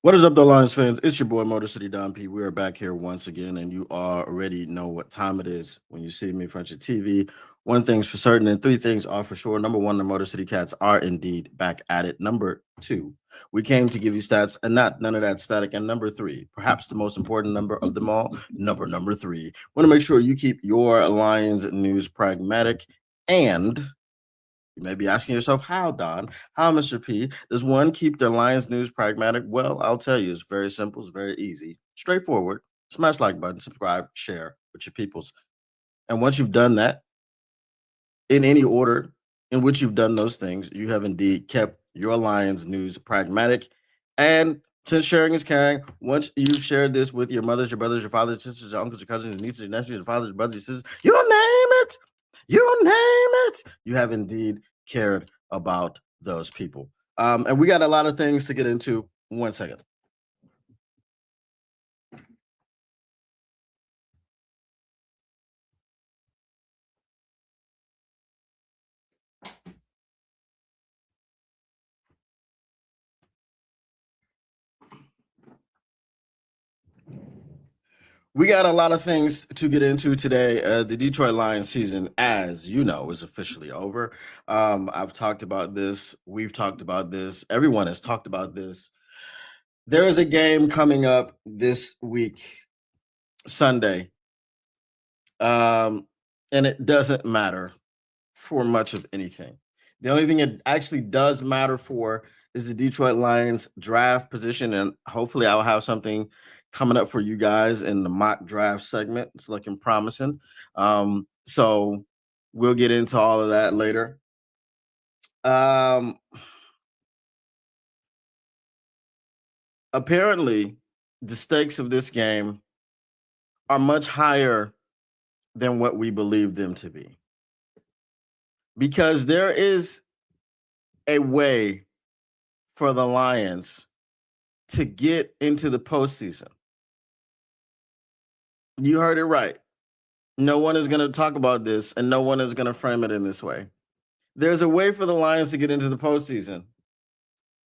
What is up, the Lions fans? It's your boy Motor City Don P. We are back here once again, and you already know what time it is when you see me in front of your TV. One thing's for certain, and three things are for sure. Number one, the Motor City Cats are indeed back at it. Number two, we came to give you stats and not none of that static. And number three, perhaps the most important number of them all, number three. Want to make sure you keep your Lions news pragmatic and you may be asking yourself, how, Don? How, Mr. P? Does one keep their Lions news pragmatic? Well, I'll tell you, it's very simple, it's very easy, straightforward. Smash like button, subscribe, share with your peoples. And once you've done that, in any order in which you've done those things, you have indeed kept your Lions news pragmatic. And since sharing is caring, once you've shared this with your mothers, your brothers, your fathers, your sisters, your uncles, your cousins, your nieces, your nephews, your fathers, your brothers, your sisters, you name it, you name it, you have indeed cared about those people. And we got a lot of things to get into. One second. We got a lot of things to get into today. The Detroit Lions season, as you know, is officially over. I've talked about this. We've talked about this. Everyone has talked about this. There is a game coming up this week, Sunday, um, and it doesn't matter for much of anything. The only thing it actually does matter for is the Detroit Lions draft position, and hopefully, I'll have something coming up for you guys in the mock draft segment. It's looking promising. So we'll get into all of that later. Um, Apparently, the stakes of this game are much higher than what we believe them to be because there is a way for the Lions to get into the postseason. You heard it right. No one is going to talk about this, and no one is going to frame it in this way. There's a way for the Lions to get into the postseason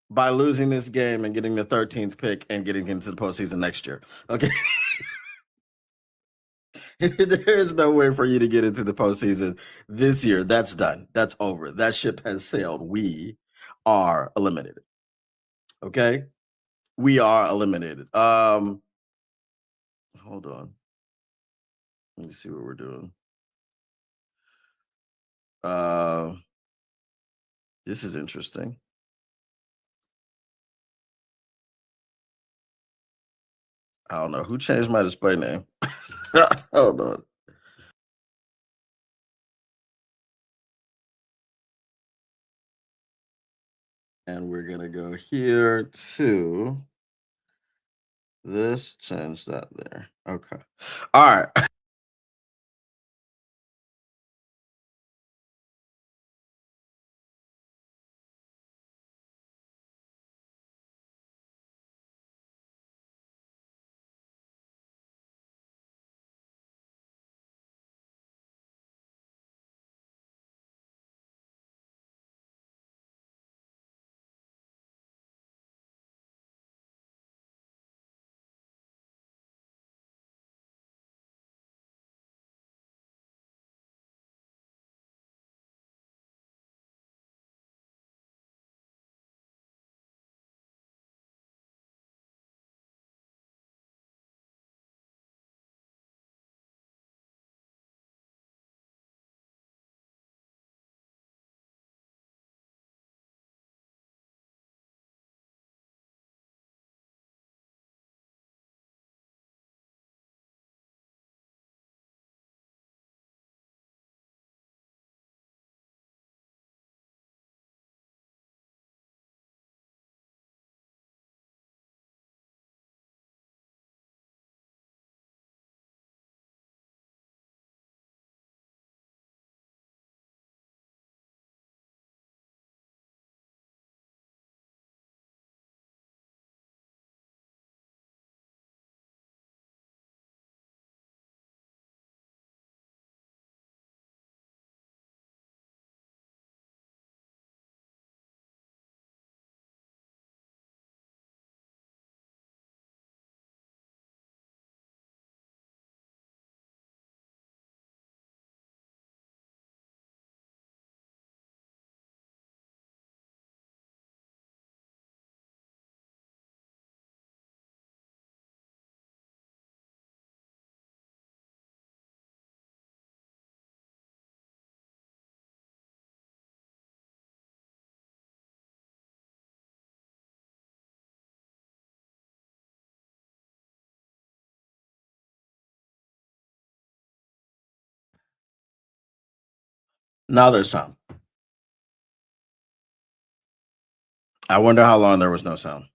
by losing this game and getting the 13th pick and getting into the postseason next year. Okay. There is no way for you to get into the postseason this year. That's done. That's over. That ship has sailed. We are eliminated. Okay. We are eliminated. Hold on. Let me see what we're doing. Uh, this is interesting. I don't know who changed my display name. Hold on. And we're gonna go here to this, change that there. Okay. All right. Now there's sound. I wonder how long there was no sound.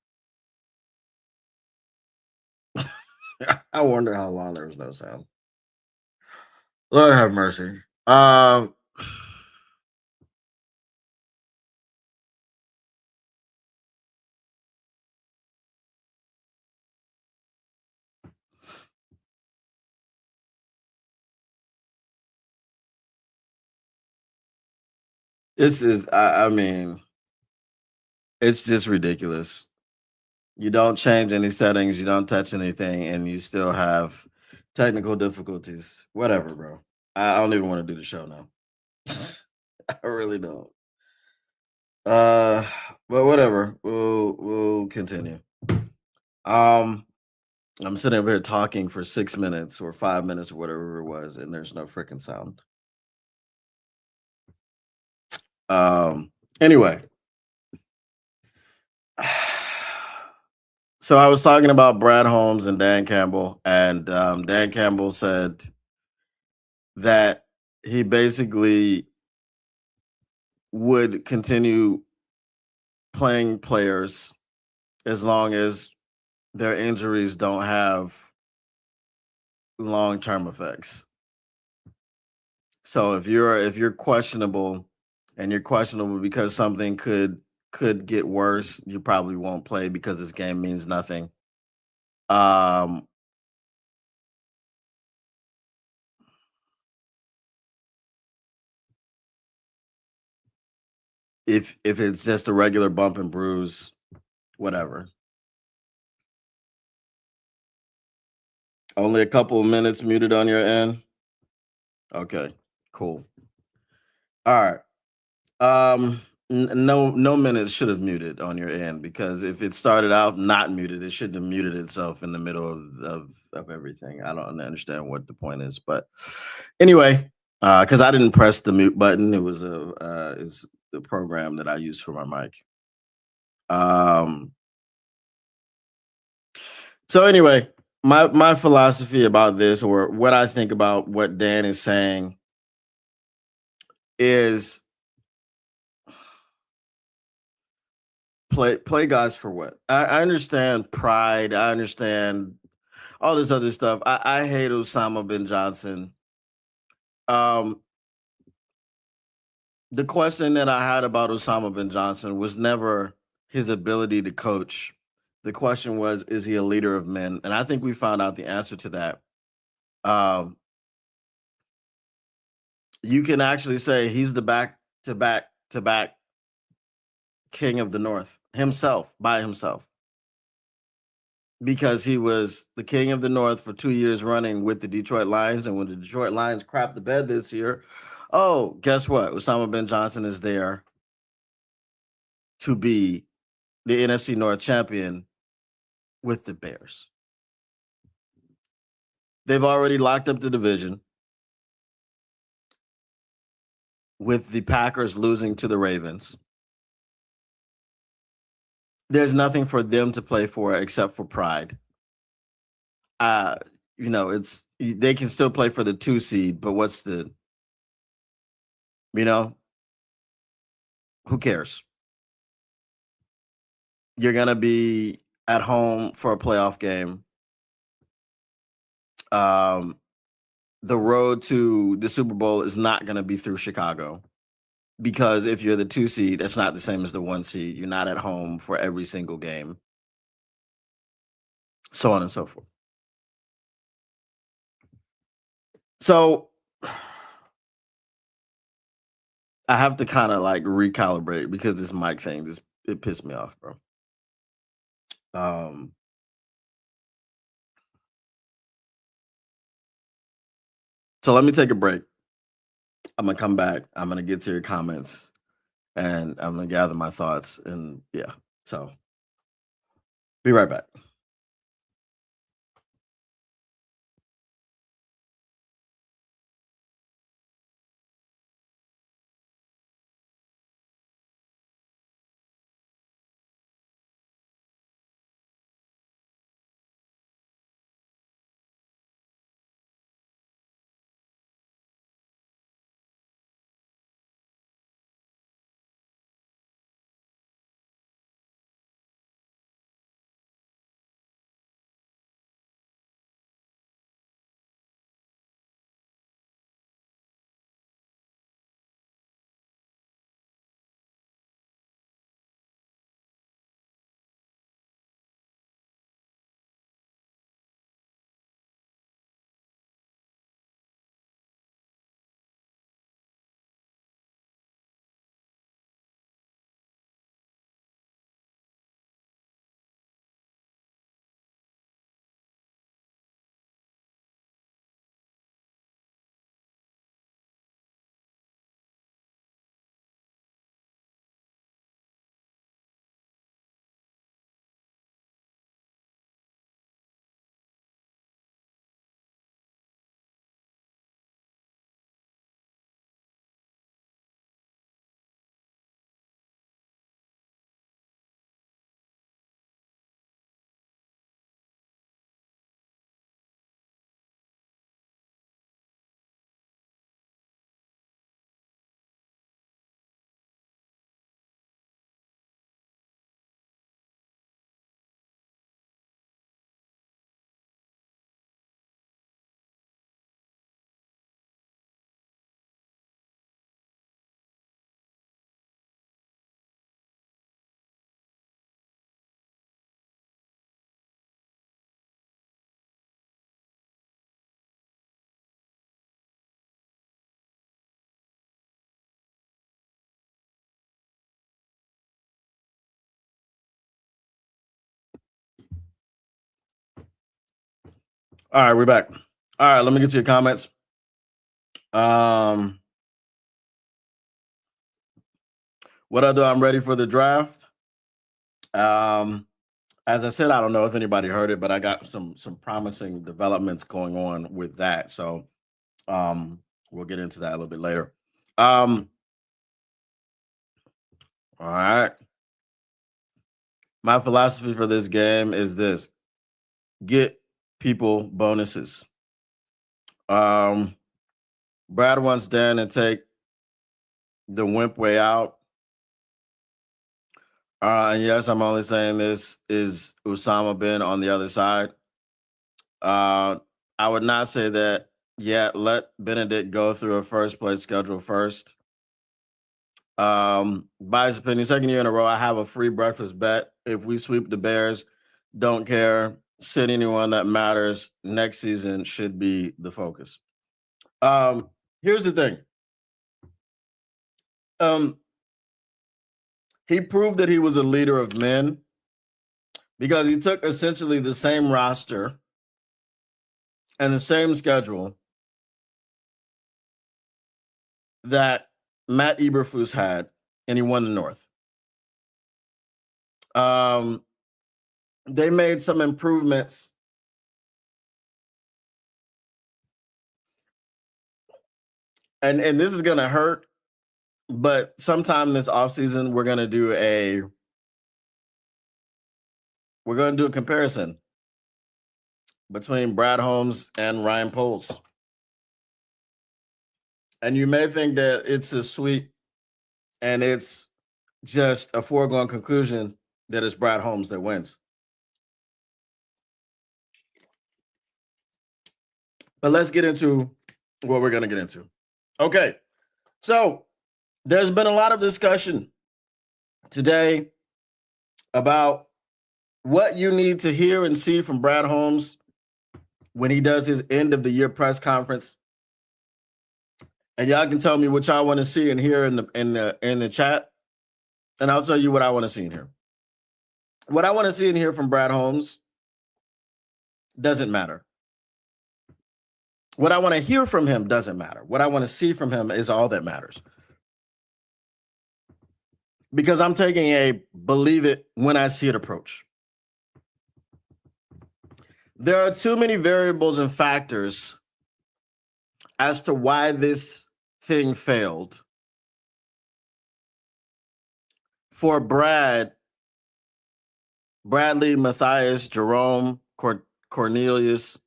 I wonder how long there was no sound. Lord have mercy. This is I mean, it's just ridiculous. You don't change any settings, you don't touch anything, and you still have technical difficulties. Whatever, bro. I don't even want to do the show now. I really don't. Uh, but whatever. We'll continue. Um, I'm sitting over here talking for 6 minutes or 5 minutes or whatever it was, and there's no freaking sound. Um, anyway, so I was talking about Brad Holmes and Dan Campbell, and Dan Campbell said that he basically would continue playing players as long as their injuries don't have long-term effects. So if you're questionable and you're questionable because something could get worse, you probably won't play because this game means nothing. Um if it's just a regular bump and bruise, whatever. Only a couple of minutes muted on your end. Okay, cool. All right. No minutes should have muted on your end because if it started out not muted, it shouldn't have muted itself in the middle of everything. I don't understand what the point is, but anyway, because I didn't press the mute button, it was a is the program that I use for my mic. Um, so anyway, my philosophy about this, or what I think about what Dan is saying, is play guys for what? I understand pride. I understand all this other stuff. I hate Osama bin Johnson. Um, the question that I had about Osama bin Johnson was never his ability to coach. The question was, is he a leader of men? And I think we found out the answer to that. Um, you can actually say he's the back to back to back king of the North himself by himself because he was the king of the North for 2 years running with the Detroit Lions. And when the Detroit Lions crapped the bed this year, oh, guess what? Osama bin Johnson is there to be the NFC North champion with the Bears. They've already locked up the division with the Packers losing to the Ravens. There's nothing for them to play for except for pride. Uh, it's they can still play for the 2 seed, but what's the you know, who cares? You're gonna be at home for a playoff game. Um, the road to the Super Bowl is not gonna be through Chicago because if you're the 2 seed, that's not the same as the 1 seed. You're not at home for every single game, so on and so forth. So I have to kind of like recalibrate because this mic thing just it pissed me off, bro. Um, so let me take a break. I'm gonna come back. I'm gonna get to your comments and I'm gonna gather my thoughts and yeah. So be right back. All right, we're back. All right, let me get to your comments. Um, what I do, I'm ready for the draft. Um, as I said, I don't know if anybody heard it, but I got some promising developments going on with that. So we'll get into that a little bit later. All right. My philosophy for this game is this: get people bonuses. Brad wants Dan to take the wimp way out. And yes, I'm only saying this is Usama bin on the other side. I would not say that yet. Let Benedict go through a first place schedule first. Bias opinion, second year in a row, I have a free breakfast bet. If we sweep the Bears, don't care. Sit anyone that matters. Next season should be the focus. Here's the thing. He proved that he was a leader of men because he took essentially the same roster and the same schedule that Matt Eberflus had, and he won the North. They made some improvements. And this is gonna hurt, but sometime this offseason, we're gonna do a comparison between Brad Holmes and Ryan Poles. And you may think that it's a sweep and it's just a foregone conclusion that it's Brad Holmes that wins. But let's get into what we're going to get into. Okay. So there's been a lot of discussion today about what you need to hear and see from Brad Holmes when he does his end of the year press conference. And y'all can tell me what y'all want to see and hear in the chat. And I'll tell you what I want to see and hear. What I want to see and hear from Brad Holmes doesn't matter. What I want to hear from him doesn't matter. What I want to see from him is all that matters. Because I'm taking a believe it when I see it approach. There are too many variables and factors as to why this thing failed for Bradley, Matthias, Jerome, Cornelius,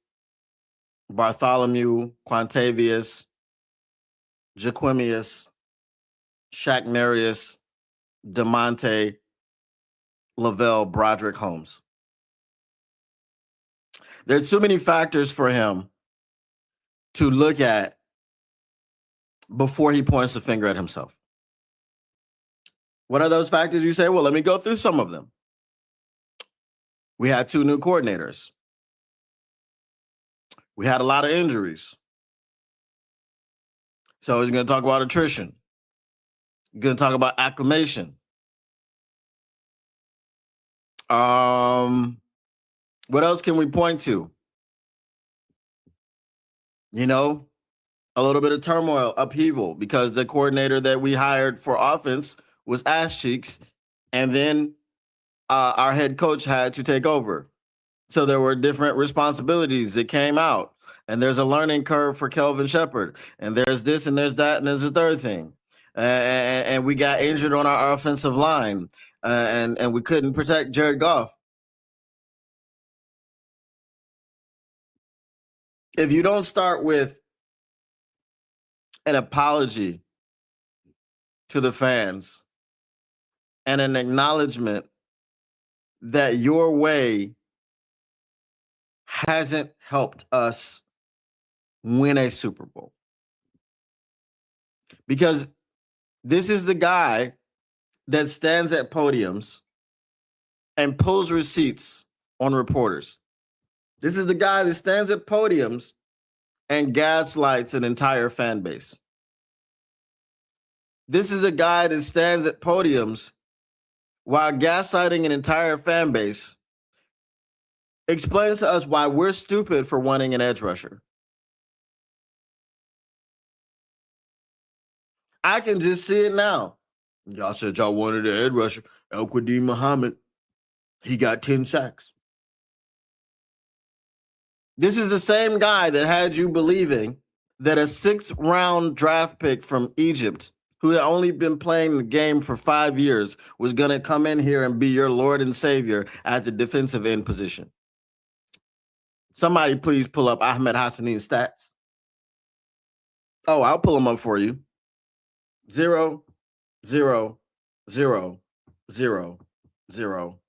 Bartholomew, Quantavius, Jaquimius, Shaqnarius, DeMonte, Lavelle, Broderick Holmes. There's too many factors for him to look at before he points the finger at himself. What are those factors? You say, well, let me go through some of them. We had 2 new coordinators. We had a lot of injuries. So he's going to talk about attrition. He's going to talk about acclimation. What else can we point to? You know, a little bit of turmoil, upheaval, because the coordinator that we hired for offense was ass cheeks, and then our head coach had to take over. So there were different responsibilities that came out, and there's a learning curve for Kelvin Shepard, and there's this and there's that and there's a third thing. And we got injured on our offensive line, and we couldn't protect Jared Goff. If you don't start with an apology to the fans and an acknowledgement that your way hasn't helped us win a Super Bowl. Because this is the guy that stands at podiums and pulls receipts on reporters. This is the guy that stands at podiums and gaslights an entire fan base. This is a guy that stands at podiums while gaslighting an entire fan base, Explain to us why we're stupid for wanting an edge rusher. I can just see it now. Y'all said y'all wanted an edge rusher. El-Quadin Muhammad, he got 10 sacks. This is the same guy that had you believing that a 6th round draft pick from Egypt, who had only been playing the game for 5 years, was going to come in here and be your Lord and Savior at the defensive end position. Somebody please pull up Ahmed Hassani's stats. Oh, I'll pull them up for you. 0, 0, 0, 0, 0,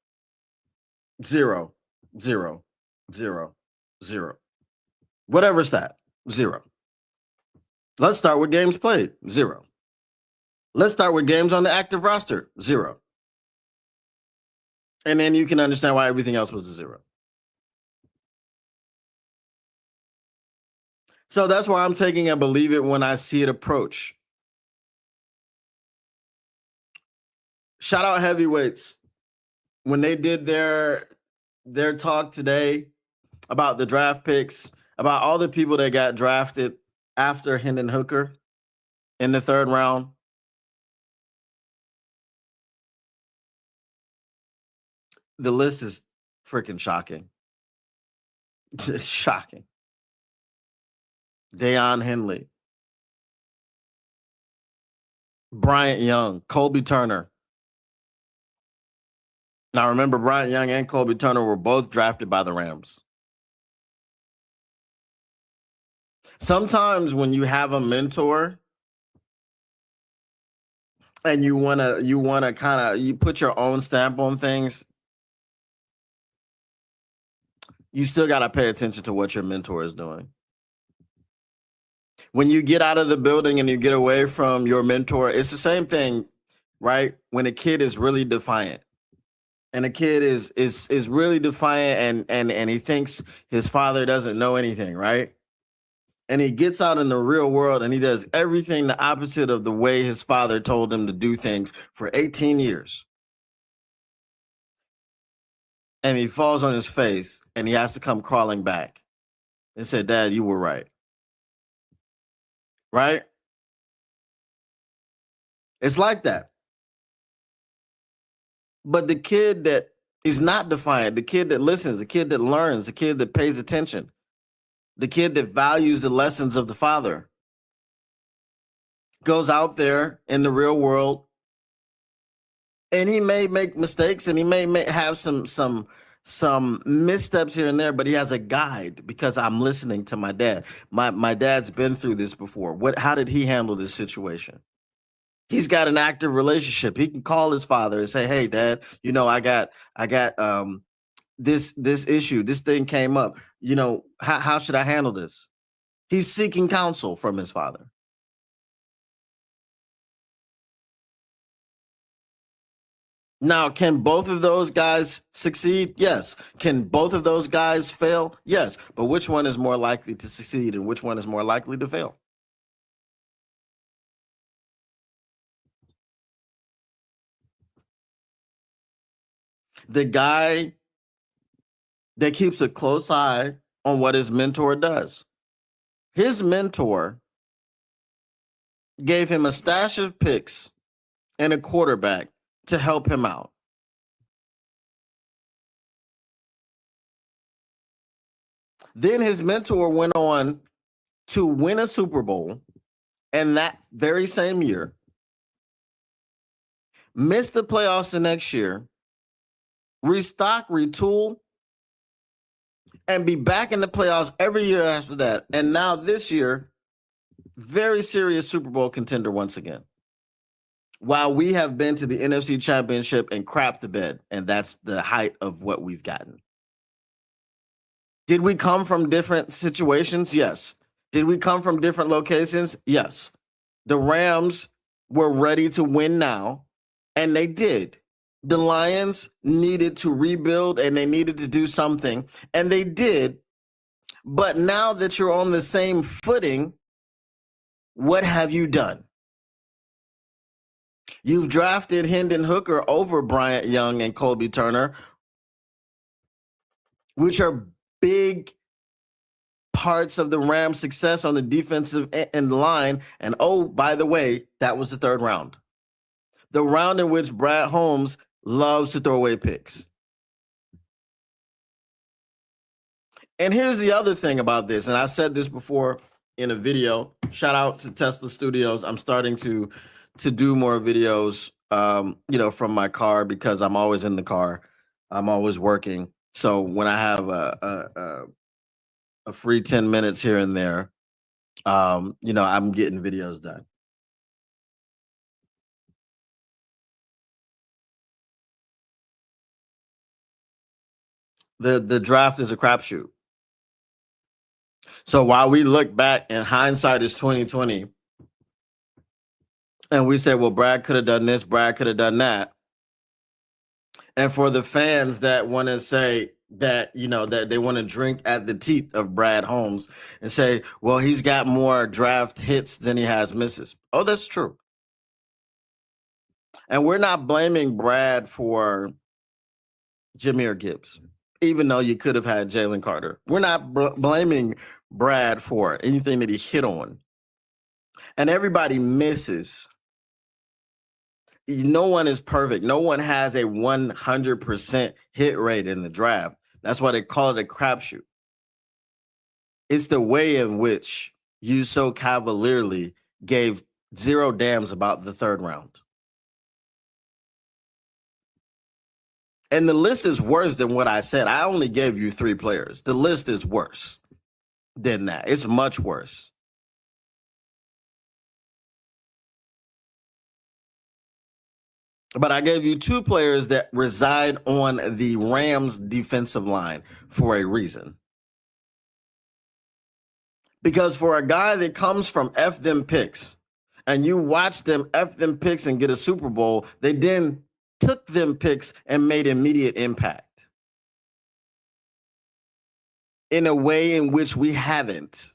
0, 0, 0, 0. Whatever stat, 0. Let's start with games played, 0. Let's start with games on the active roster, 0. And then you can understand why everything else was a 0. So that's why I'm taking a believe it when I see it approach. Shout out Heavyweights. When they did their talk today about the draft picks, about all the people that got drafted after Hendon Hooker in the 3rd round. The list is freaking shocking. Shocking. Deion Henley, Bryant Young, Colby Turner. Now remember, Bryant Young and Colby Turner were both drafted by the Rams. Sometimes when you have a mentor and you wanna kind of you put your own stamp on things, you still got to pay attention to what your mentor is doing. When you get out of the building and you get away from your mentor, it's the same thing, right? When a kid is really defiant. And a kid is really defiant and he thinks his father doesn't know anything, right? And he gets out in the real world and he does everything the opposite of the way his father told him to do things for 18 years. And he falls on his face and he has to come crawling back and say, Dad, you were right. Right? It's like that. But the kid that is not defiant, the kid that listens, the kid that learns, the kid that pays attention, the kid that values the lessons of the father goes out there in the real world and he may make mistakes and he may have some missteps here and there, but he has a guide because I'm listening to my dad. My dad's been through this before. How did he handle this situation? He's got an active relationship. He can call his father and say, "Hey, Dad, I got this issue. This thing came up. How should I handle this?" He's seeking counsel from his father. Now, can both of those guys succeed? Yes. Can both of those guys fail? Yes. But which one is more likely to succeed and which one is more likely to fail? The guy that keeps a close eye on what his mentor does. His mentor gave him a stash of picks and a quarterback to help him out. Then his mentor went on to win a Super Bowl, and that very same year, missed the playoffs the next year, restock, retool, and be back in the playoffs every year after that. And now this year, very serious Super Bowl contender once again. While we have been to the NFC Championship and crapped the bed, and that's the height of what we've gotten. Did we come from different situations? Yes. Did we come from different locations? Yes. The Rams were ready to win now, and they did. The Lions needed to rebuild, and they needed to do something, and they did. But now that you're on the same footing, what have you done? You've drafted Hendon Hooker over Bryant Young and Colby Turner. which are big parts of the Rams' success on the defensive end line. And oh, by the way, that was the third round. The round in which Brad Holmes loves to throw away picks. And here's the other thing about this, and I said this before in a video. Shout out to Tesla Studios. I'm starting to do more videos, from my car because I'm always in the car. I'm always working. So when I have a free 10 minutes here and there, I'm getting videos done. The draft is a crapshoot. So while we look back and hindsight is 2020, and we say, well, Brad could have done this, Brad could have done that. And for the fans that want to say that, that they want to drink at the teeth of Brad Holmes and say, well, he's got more draft hits than he has misses. Oh, that's true. And we're not blaming Brad for Jahmyr Gibbs, even though you could have had Jalen Carter. We're not blaming Brad for anything that he hit on. And everybody misses. No one is perfect. No one has a 100% hit rate in the draft. That's why they call it a crapshoot. It's the way in which you so cavalierly gave zero damns about the third round. And the list is worse than what I said. I only gave you 3 players. The list is worse than that. It's much worse. But I gave you 2 players that reside on the Rams defensive line for a reason. Because for a guy that comes from F them picks, and you watch them F them picks and get a Super Bowl, they then took them picks and made immediate impact in a way in which we haven't.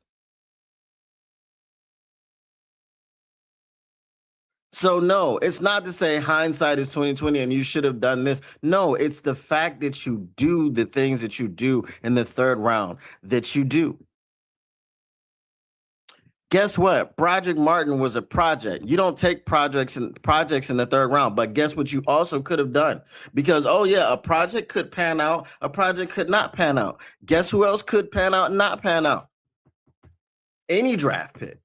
So no, it's not to say hindsight is 2020 and you should have done this. No, it's the fact that you do the things that you do in the third round that you do. Guess what? Broderick Martin was a project. You don't take projects in the third round, but guess what you also could have done? Because a project could pan out, a project could not pan out. Guess who else could pan out and not pan out? Any draft pick.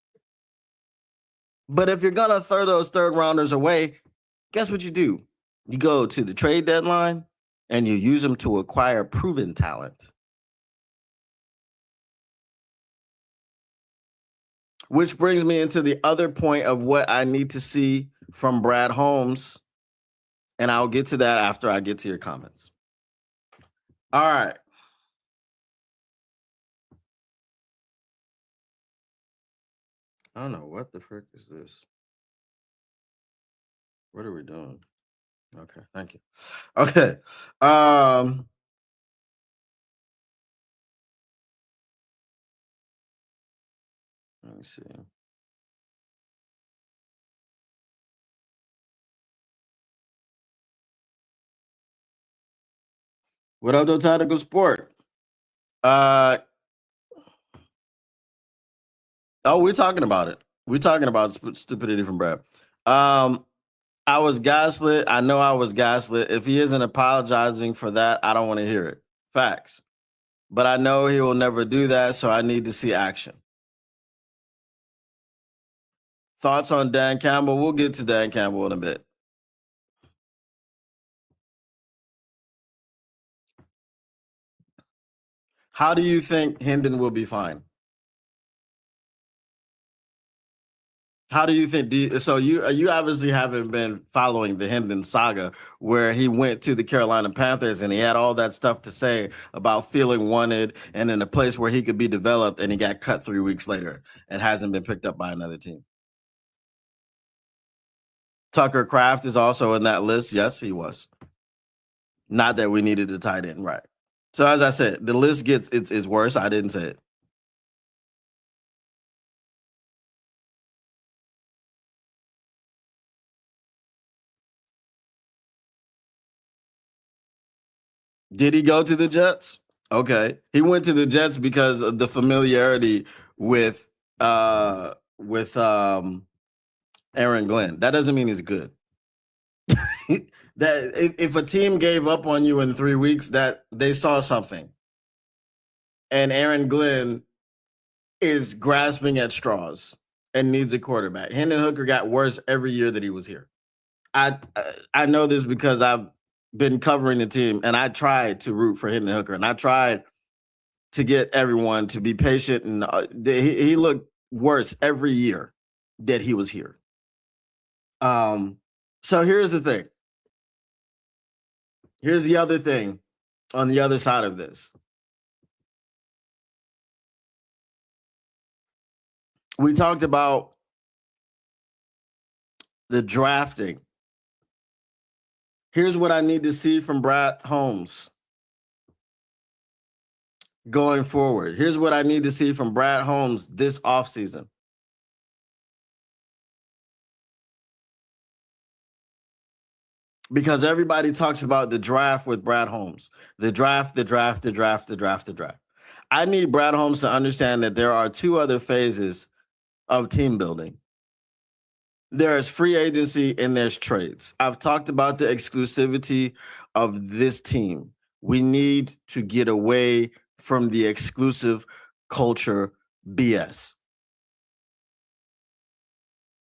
But if you're gonna throw those third rounders away, guess what you do? You go to the trade deadline and you use them to acquire proven talent. Which brings me into the other point of what I need to see from Brad Holmes. And I'll get to that after I get to your comments. All right. I don't know. What the frick is this? What are we doing? Okay. Thank you. Okay. Let me see. What up, though, Tactical Sport? Oh, we're talking about it. We're talking about stupidity from Brad. I was gaslit. I know I was gaslit. If he isn't apologizing for that, I don't want to hear it. Facts. But I know he will never do that, so I need to see action. Thoughts on Dan Campbell? We'll get to Dan Campbell in a bit. How do you think Hendon will be fine? How do you think? So you obviously haven't been following the Hendon saga, where he went to the Carolina Panthers and he had all that stuff to say about feeling wanted and in a place where he could be developed, and he got cut 3 weeks later and hasn't been picked up by another team. Tucker Kraft is also in that list. Yes, he was. Not that we needed a tight end, right? So as I said, the list gets it's worse. I didn't say it. Did he go to the Jets? Okay. He went to the Jets because of the familiarity with Aaron Glenn. That doesn't mean he's good. That if a team gave up on you in 3 weeks, that they saw something. And Aaron Glenn is grasping at straws and needs a quarterback. Hendon Hooker got worse every year that he was here. I know this because I've been covering the team, and I tried to root for Hendon Hooker, and I tried to get everyone to be patient. And he looked worse every year that he was here. So here's the thing. Here's the other thing on the other side of this. We talked about the drafting. Here's what I need to see from Brad Holmes going forward. Here's what I need to see from Brad Holmes this offseason. Because everybody talks about the draft with Brad Holmes. The draft. I need Brad Holmes to understand that there are two other phases of team building. There's free agency and there's trades. I've talked about the exclusivity of this team. We need to get away from the exclusive culture BS.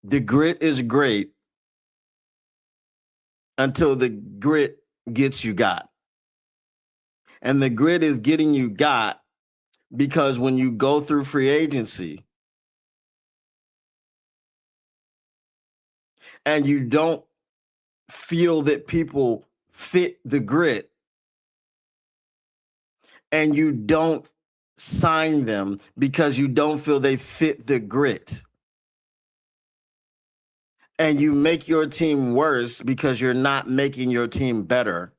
The grit is great until the grit gets you got. And the grit is getting you got because when you go through free agency and you don't feel that people fit the grit and you don't sign them because you don't feel they fit the grit, and you make your team worse because you're not making your team better,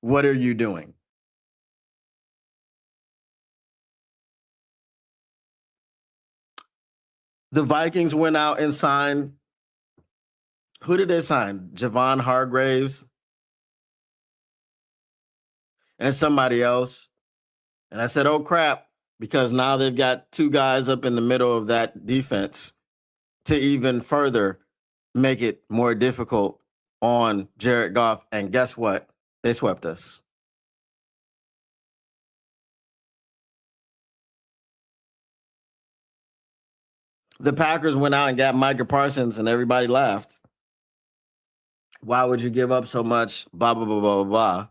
what are you doing? The Vikings went out and signed. Who did they sign? Javon Hargraves and somebody else. And I said, oh, crap, because now they've got two guys up in the middle of that defense to even further make it more difficult on Jared Goff. And guess what? They swept us. The Packers went out and got Micah Parsons, and everybody laughed. Why would you give up so much? Blah, blah, blah, blah, blah.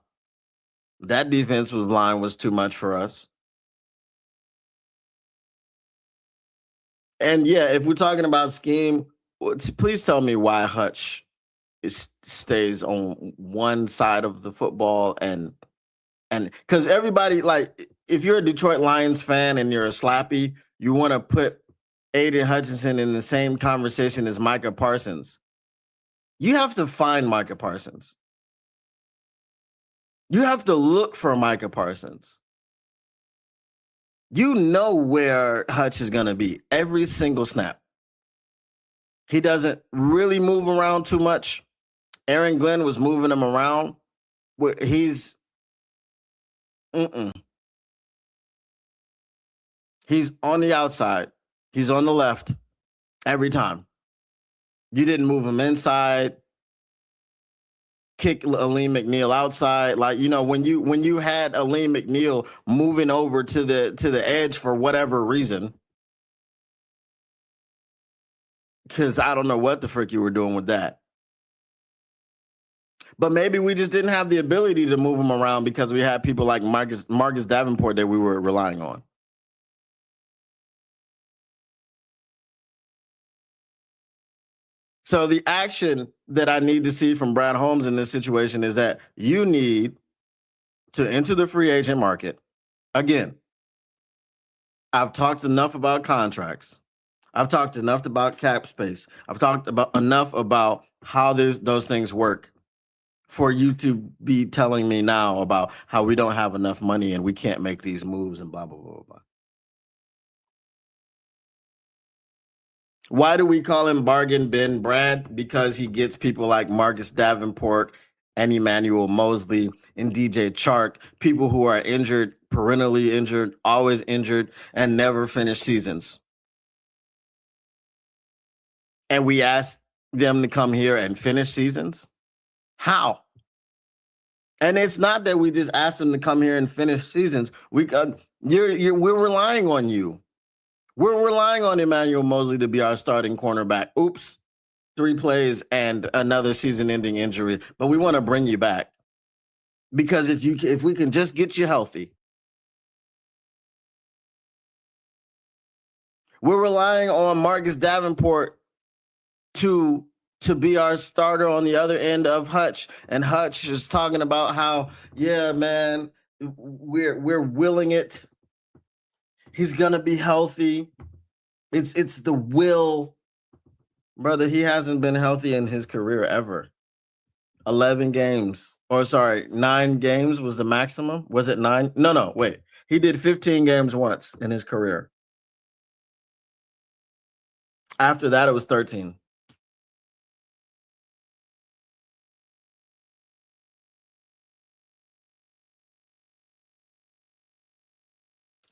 That defensive line was too much for us. And yeah, if we're talking about scheme, please tell me why Hutch stays on one side of the football and because everybody, like, if you're a Detroit Lions fan and you're a slappy, you want to put Aiden Hutchinson in the same conversation as Micah Parsons. You have to find Micah Parsons. You have to look for Micah Parsons. You know where Hutch is going to be every single snap. He doesn't really move around too much. Aaron Glenn was moving him around. He's He's on the outside. He's on the left every time. You didn't move him inside. Kick Aleem McNeil outside. Like, you know, when you had Aleem McNeil moving over to the edge for whatever reason, because I don't know what the frick you were doing with that. But maybe we just didn't have the ability to move him around because we had people like Marcus Davenport that we were relying on. So the action that I need to see from Brad Holmes in this situation is that you need to enter the free agent market. Again, I've talked enough about contracts. I've talked enough about cap space. I've talked about enough about how those things work for you to be telling me now about how we don't have enough money and we can't make these moves and blah, blah, blah, blah. Why do we call him Bargain Bin Brad? Because he gets people like Marcus Davenport and Emmanuel Mosley and DJ Chark, people who are injured, perennially injured, always injured, and never finish seasons. And we asked them to come here and finish seasons? How? And it's not that we just asked them to come here and finish seasons. We're relying on you. We're relying on Emmanuel Mosley to be our starting cornerback. Oops, 3 plays and another season-ending injury. But we want to bring you back because if we can just get you healthy, we're relying on Marcus Davenport to be our starter on the other end of Hutch, and Hutch is talking about how, yeah, man, we're willing it. He's gonna be healthy. It's the will, brother. He hasn't been healthy in his career ever. 11 games, or sorry, 9 games was the maximum. Was it 9? No, wait. He did 15 games once in his career. After that, it was 13.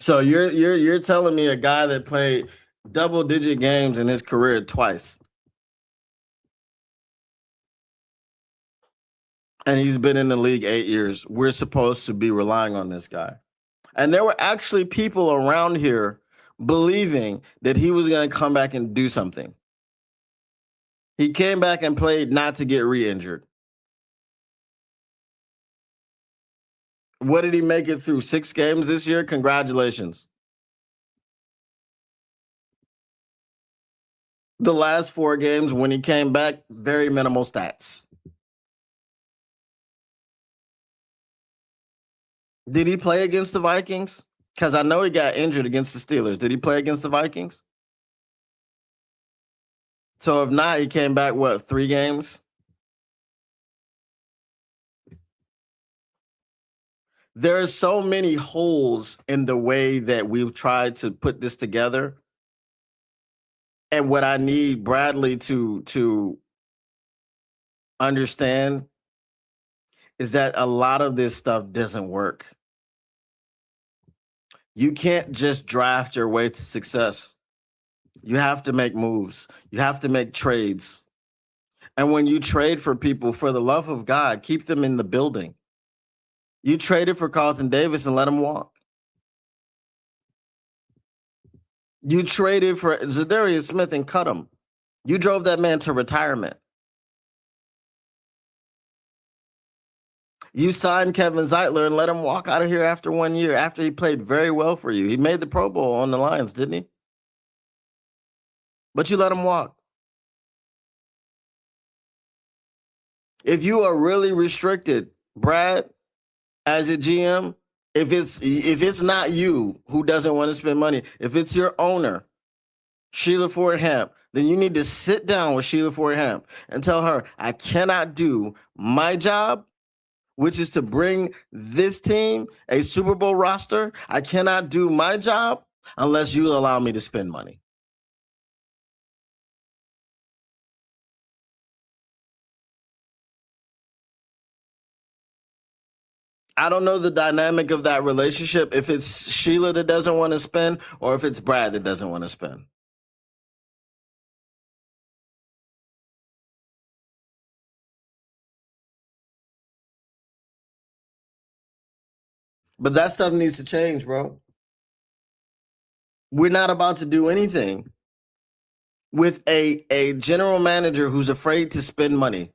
So you're telling me a guy that played double-digit games in his career twice, and he's been in the league 8 years. We're supposed to be relying on this guy. And there were actually people around here believing that he was going to come back and do something. He came back and played not to get re-injured. What did he make it through? 6 games this year? Congratulations. The last 4 games when he came back, very minimal stats. Did he play against the Vikings? Because I know he got injured against the Steelers. Did he play against the Vikings? So if not, he came back, 3 games? There are so many holes in the way that we've tried to put this together. And what I need Bradley to understand is that a lot of this stuff doesn't work. You can't just draft your way to success. You have to make moves. You have to make trades. And when you trade for people, for the love of God, keep them in the building. You traded for Carlton Davis and let him walk. You traded for Zadarius Smith and cut him. You drove that man to retirement. You signed Kevin Zeitler and let him walk out of here after 1 year, after he played very well for you. He made the Pro Bowl on the Lions, didn't he? But you let him walk. If you are really restricted, Brad, as a GM, if it's not you who doesn't want to spend money, if it's your owner, Sheila Ford Hamp, then you need to sit down with Sheila Ford Hamp and tell her, I cannot do my job, which is to bring this team a Super Bowl roster. I cannot do my job unless you allow me to spend money. I don't know the dynamic of that relationship, if it's Sheila that doesn't want to spend or if it's Brad that doesn't want to spend. But that stuff needs to change, bro. We're not about to do anything with a general manager who's afraid to spend money,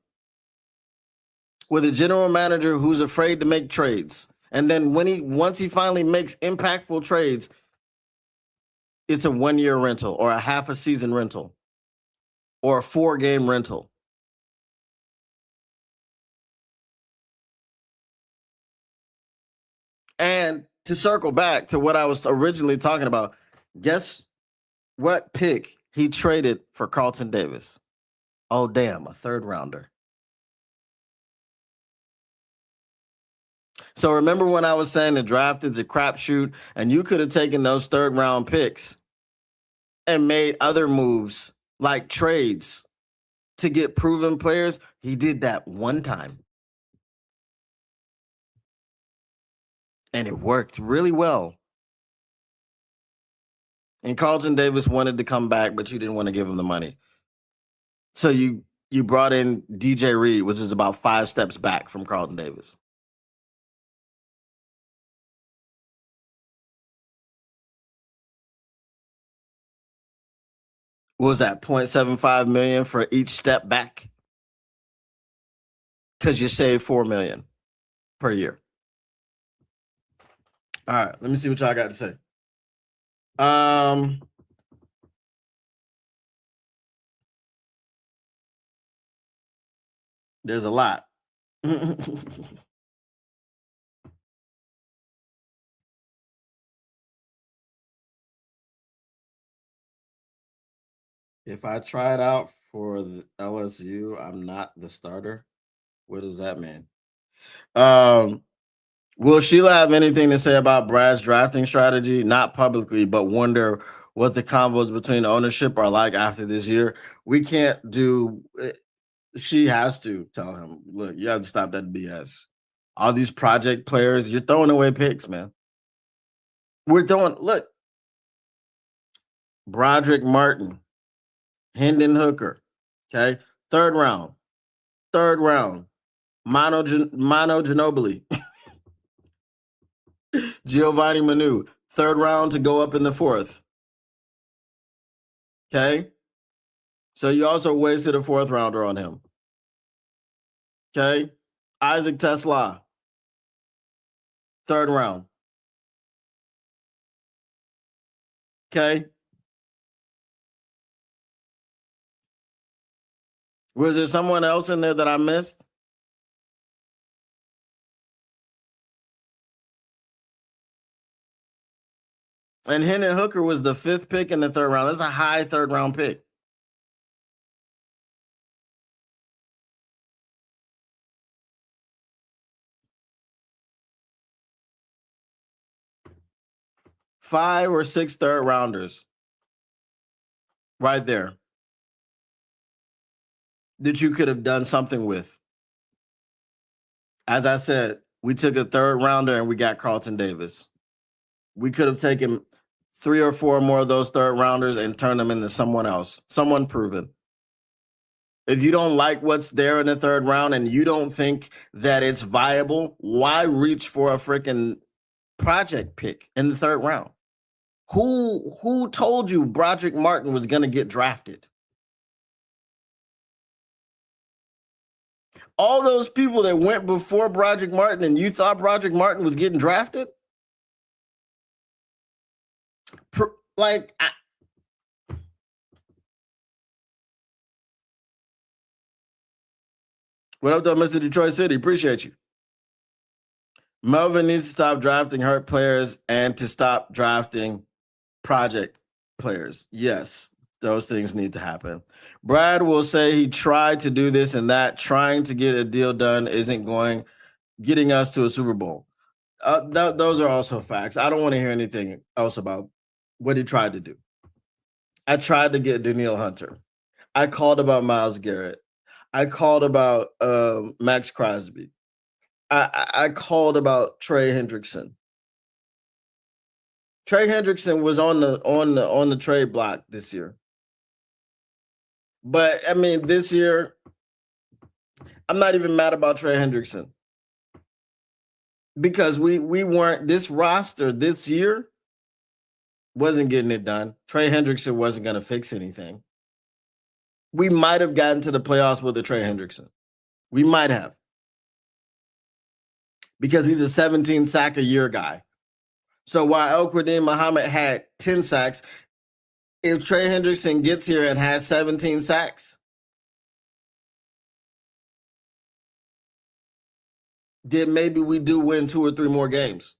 with a general manager who's afraid to make trades. And then once he finally makes impactful trades, it's a 1-year rental or a half a season rental or a 4-game rental. And to circle back to what I was originally talking about, guess what pick he traded for Carlton Davis? Oh, damn, a 3rd rounder. So remember when I was saying the draft is a crapshoot, and you could have taken those 3rd-round picks and made other moves like trades to get proven players? He did that one time. And it worked really well. And Carlton Davis wanted to come back, but you didn't want to give him the money. So you brought in DJ Reed, which is about 5 steps back from Carlton Davis. What was that, 0.75 million for each step back? Because you save 4 million per year. All right, let me see what y'all got to say. There's a lot. If I try it out for the LSU, I'm not the starter. What does that mean? Will Sheila have anything to say about Brad's drafting strategy? Not publicly, but wonder what the convos between ownership are like after this year. We can't do. She has to tell him, look, you have to stop that BS. All these project players, you're throwing away picks, man. We're throwing. Look, Broderick Martin, Hendon Hooker, okay, third round, Mano Ginobili, Giovanni Manu, third round to go up in the fourth. Okay. So you also wasted a 4th rounder on him. Okay. Isaac Tesla, 3rd round. Okay. Was there someone else in there that I missed? And Hendon Hooker was the 5th pick in the 3rd round. That's a high 3rd round pick. Five or 6 third rounders right there that you could have done something with. As I said, we took a 3rd rounder and we got Carlton Davis. We could have taken 3 or 4 more of those 3rd rounders and turned them into someone else, someone proven. If you don't like what's there in the 3rd round and you don't think that it's viable, why reach for a freaking project pick in the 3rd round? Who told you Broderick Martin was going to get drafted? All those people that went before Broderick Martin and you thought Broderick Martin was getting drafted? What up, though, Mr. Detroit City? Appreciate you. Melvin needs to stop drafting hurt players and to stop drafting project players. Yes, those things need to happen. Brad will say he tried to do this and that. Trying to get a deal done isn't getting us to a Super Bowl. Those are also facts. I don't want to hear anything else about what he tried to do. I tried to get Danielle Hunter. I called about Myles Garrett. I called about Max Crosby. I called about Trey Hendrickson. Trey Hendrickson was on the trade block this year. But I mean, this year, I'm not even mad about Trey Hendrickson. Because we weren't, this roster this year wasn't getting it done. Trey Hendrickson wasn't going to fix anything. We might have gotten to the playoffs with a Trey Hendrickson. We might have. Because he's a 17 sack a year guy. So while El-Quadin Muhammad had 10 sacks, if Trey Hendrickson gets here and has 17 sacks, then maybe we do win 2 or 3 more games.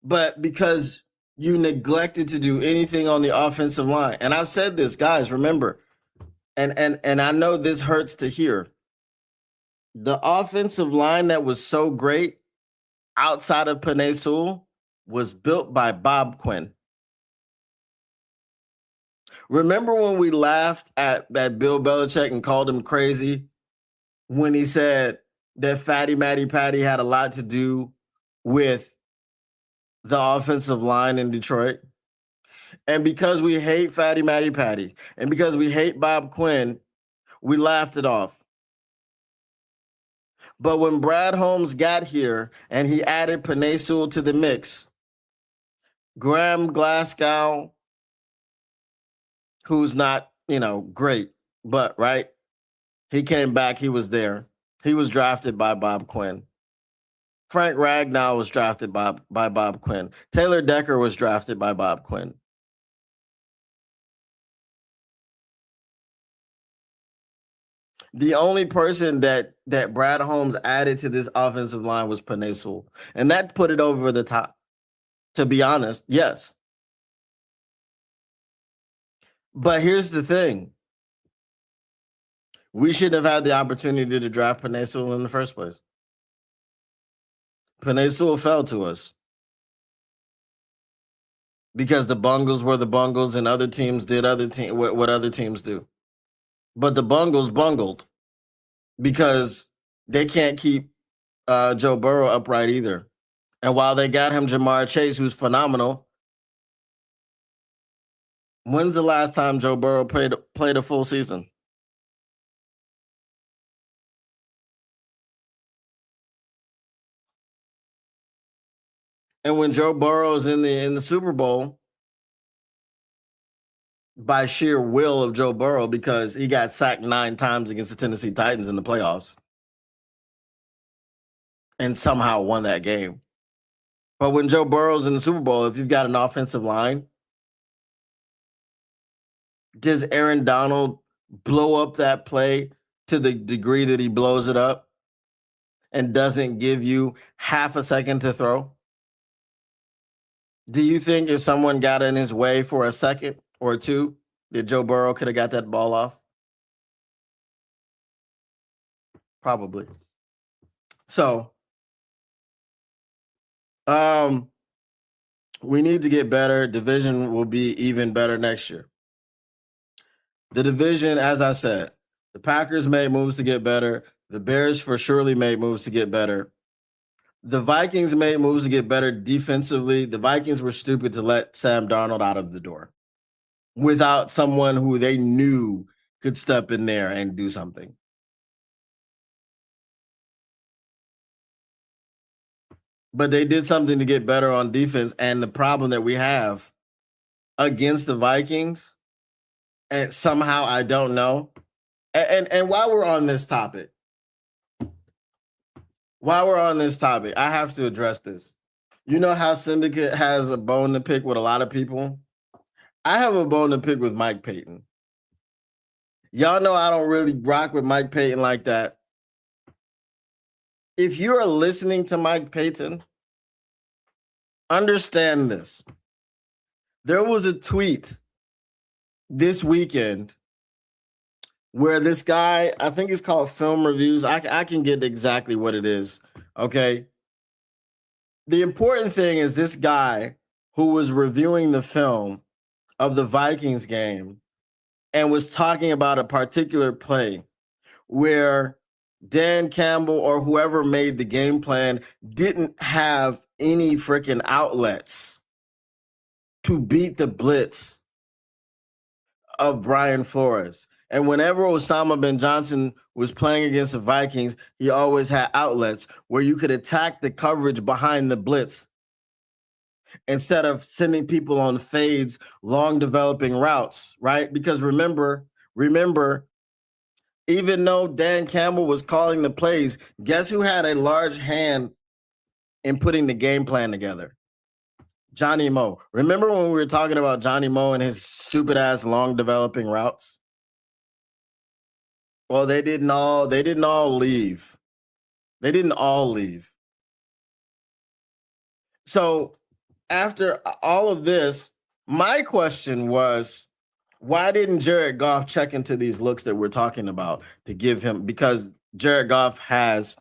But because you neglected to do anything on the offensive line, and I've said this, guys, remember, and I know this hurts to hear, the offensive line that was so great outside of Penei Sewell was built by Bob Quinn. Remember when we laughed at Bill Belichick and called him crazy when he said that Fatty Matty Patty had a lot to do with the offensive line in Detroit. And because we hate Fatty Matty Patty and because we hate Bob Quinn, we laughed it off. But when Brad Holmes got here and he added Penei Sewell to the mix, Graham Glasgow, who's not, great, but right, he came back, he was there. He was drafted by Bob Quinn. Frank Ragnow was drafted by Bob Quinn. Taylor Decker was drafted by Bob Quinn. The only person that Brad Holmes added to this offensive line was Penei Sewell, and that put it over the top. To be honest, yes. But here's the thing. We shouldn't have had the opportunity to draft Penei Sewell in the first place. Penei Sewell fell to us because the Bungles were the Bungles and other teams did what other teams do. But the Bungles bungled because they can't keep Joe Burrow upright either. And while they got him Jamar Chase, who's phenomenal, when's the last time Joe Burrow played a full season? And when Joe Burrow's in the Super Bowl, by sheer will of Joe Burrow, because he got sacked 9 times against the Tennessee Titans in the playoffs and somehow won that game. But when Joe Burrow's in the Super Bowl, if you've got an offensive line, does Aaron Donald blow up that play to the degree that he blows it up and doesn't give you half a second to throw? Do you think if someone got in his way for a second or two, that Joe Burrow could have got that ball off? Probably. So, we need to get better. Division will be even better next year. The division, as I said, the Packers made moves to get better. The Bears for surely made moves to get better. The Vikings made moves to get better defensively. The Vikings were stupid to let Sam Darnold out of the door without someone who they knew could step in there and do something. But they did something to get better on defense. And the problem that we have against the Vikings, and somehow I don't know. And while we're on this topic, I have to address this. You know how Syndicate has a bone to pick with a lot of people? I have a bone to pick with Mike Payton. Y'all know I don't really rock with Mike Payton like that. If you are listening to Mike Payton, understand this. There was a tweet this weekend where this guy, I think it's called Film Reviews. I can get exactly what it is. Okay. The important thing is this guy who was reviewing the film of the Vikings game and was talking about a particular play where Dan Campbell or whoever made the game plan didn't have any freaking outlets to beat the blitz of Brian Flores. And whenever Osama bin Johnson was playing against the Vikings, he always had outlets where you could attack the coverage behind the blitz instead of sending people on fades, long developing routes, right? Because remember, even though Dan Campbell was calling the plays, guess who had a large hand in putting the game plan together? Johnny Moe. Remember when we were talking about Johnny Moe and his stupid ass long developing routes? Well, they didn't all leave. They didn't all leave. So after all of this, my question was, why didn't Jared Goff check into these looks that we're talking about to give him? Because Jared Goff has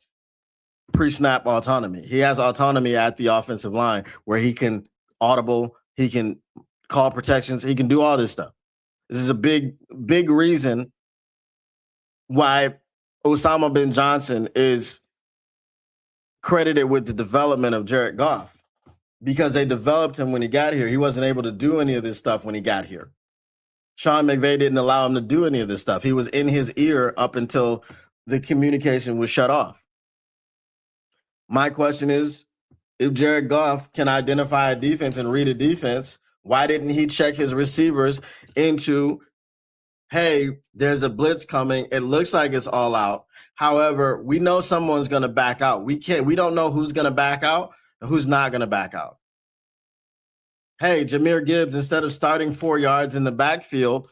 pre-snap autonomy. He has autonomy at the offensive line where he can audible, he can call protections, he can do all this stuff. This is a big reason why Osama bin Johnson is credited with the development of Jared Goff because they developed him when he got here. He wasn't able to do any of this stuff when he got here. Sean McVay didn't allow him to do any of this stuff. He was in his ear up until the communication was shut off. My question is, if Jared Goff can identify a defense and read a defense, why didn't he check his receivers into, hey, there's a blitz coming. It looks like it's all out. However, we know someone's going to back out. We don't know who's going to back out and who's not going to back out. Hey, Jahmyr Gibbs, instead of starting 4 yards in the backfield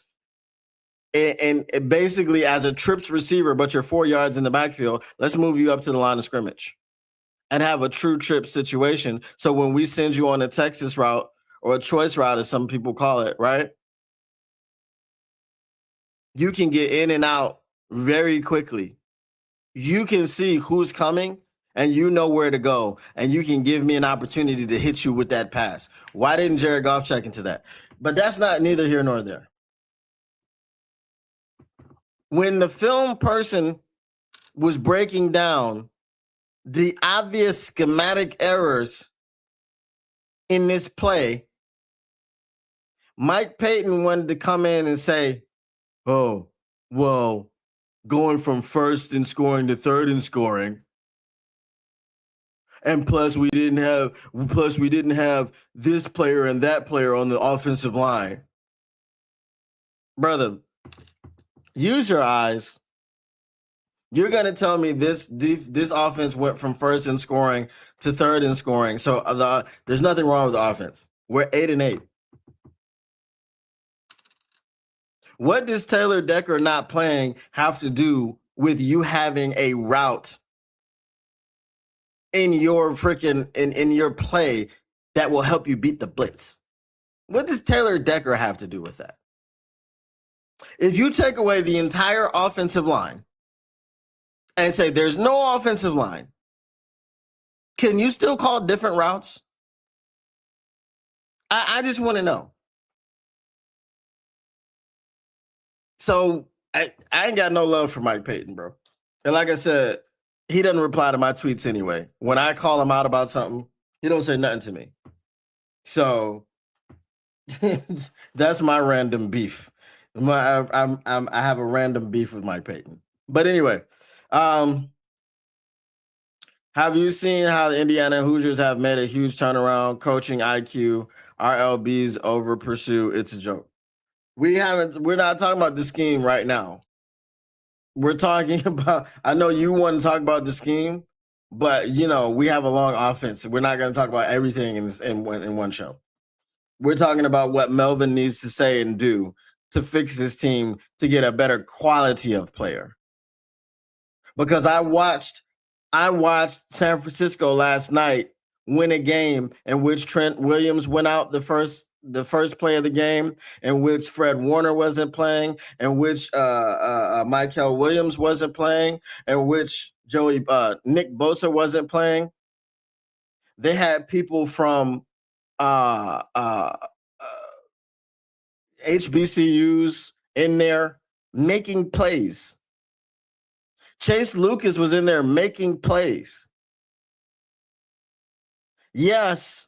and basically as a trips receiver, but you're 4 yards in the backfield, let's move you up to the line of scrimmage and have a true trip situation. So when we send you on a Texas route or a choice route, as some people call it, right? You can get in and out very quickly. You can see who's coming and you know where to go, and you can give me an opportunity to hit you with that pass. Why didn't Jared Goff check into that? But that's not neither here nor there. When the film person was breaking down the obvious schematic errors in this play, Mike Payton wanted to come in and say, oh, well, going from first and scoring to third and scoring. And plus we didn't have this player and that player on the offensive line. Brother, use your eyes. You're going to tell me this offense went from first in scoring to third in scoring. So there's nothing wrong with the offense. We're 8-8. What does Taylor Decker not playing have to do with you having a route in your in your play that will help you beat the blitz? What does Taylor Decker have to do with that? If you take away the entire offensive line and say there's no offensive line, can you still call different routes? I just want to know. So I ain't got no love for Mike Payton, bro. And like I said, he doesn't reply to my tweets anyway. When I call him out about something, he don't say nothing to me. So that's my random beef. I have a random beef with Mike Payton. But anyway, have you seen how the Indiana Hoosiers have made a huge turnaround? Coaching IQ, RLBs over Pursuit. It's a joke. We're not talking about the scheme right now. We're talking about, I know you want to talk about the scheme, but we have a long offense. We're not going to talk about everything in one show. We're talking about what Melvin needs to say and do to fix this team to get a better quality of player. Because I watched San Francisco last night win a game in which Trent Williams went out the first play of the game, in which Fred Warner wasn't playing, in which Michael Williams wasn't playing, in which Nick Bosa wasn't playing. They had people from HBCUs in there making plays. Chase Lucas was in there making plays. Yes,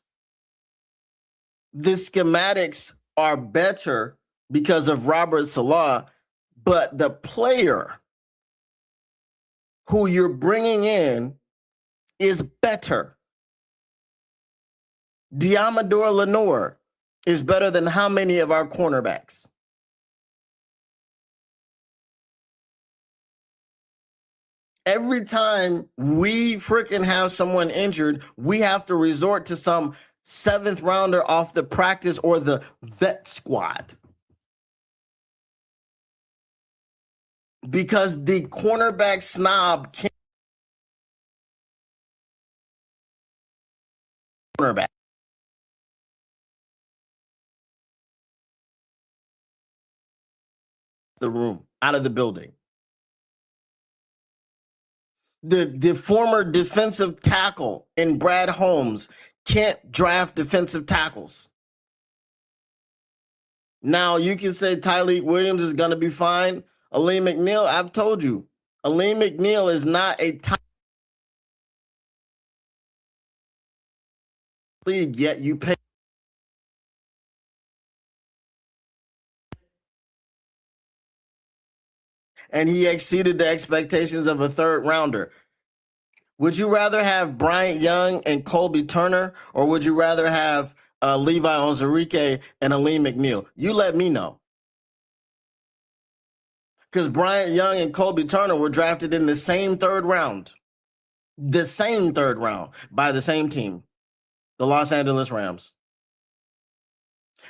the schematics are better because of Robert Salah, but the player who you're bringing in is better. Diamador Lenore is better than how many of our cornerbacks? Every time we freaking have someone injured, we have to resort to some 7th rounder off the practice or the vet squad. Because the cornerback snob can't cornerback. The room, out of the building. The former defensive tackle in Brad Holmes can't draft defensive tackles. Now, you can say Tyleik Williams is going to be fine. Aleem McNeil, I've told you, Aleem McNeil is not a league, yet you pay. And he exceeded the expectations of a third rounder. Would you rather have Bryant Young and Colby Turner, or would you rather have Levi Onwuzurike and Aleem McNeil? You let me know. Because Bryant Young and Colby Turner were drafted in the same third round. The same third round by the same team, the Los Angeles Rams.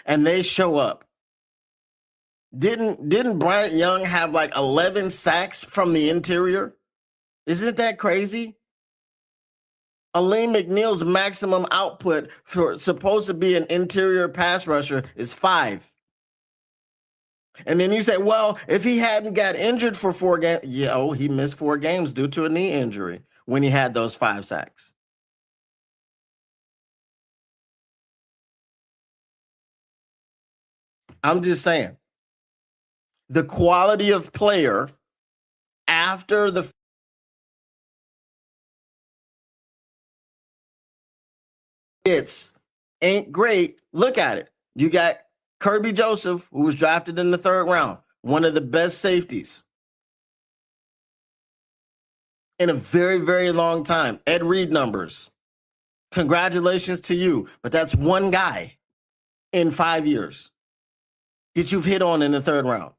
And they show up. Didn't Bryant Young have like 11 sacks from the interior? Isn't that crazy? Aleem McNeil's maximum output for supposed to be an interior pass rusher is 5. And then you say, well, if he hadn't got injured for 4 games, he missed 4 games due to a knee injury when he had those 5 sacks. I'm just saying, the quality of player after the hits ain't great. Look at it. You got Kirby Joseph, who was drafted in the 3rd round, one of the best safeties in a very, very long time. Ed Reed numbers. Congratulations to you, but that's one guy in 5 years that you've hit on in the 3rd round.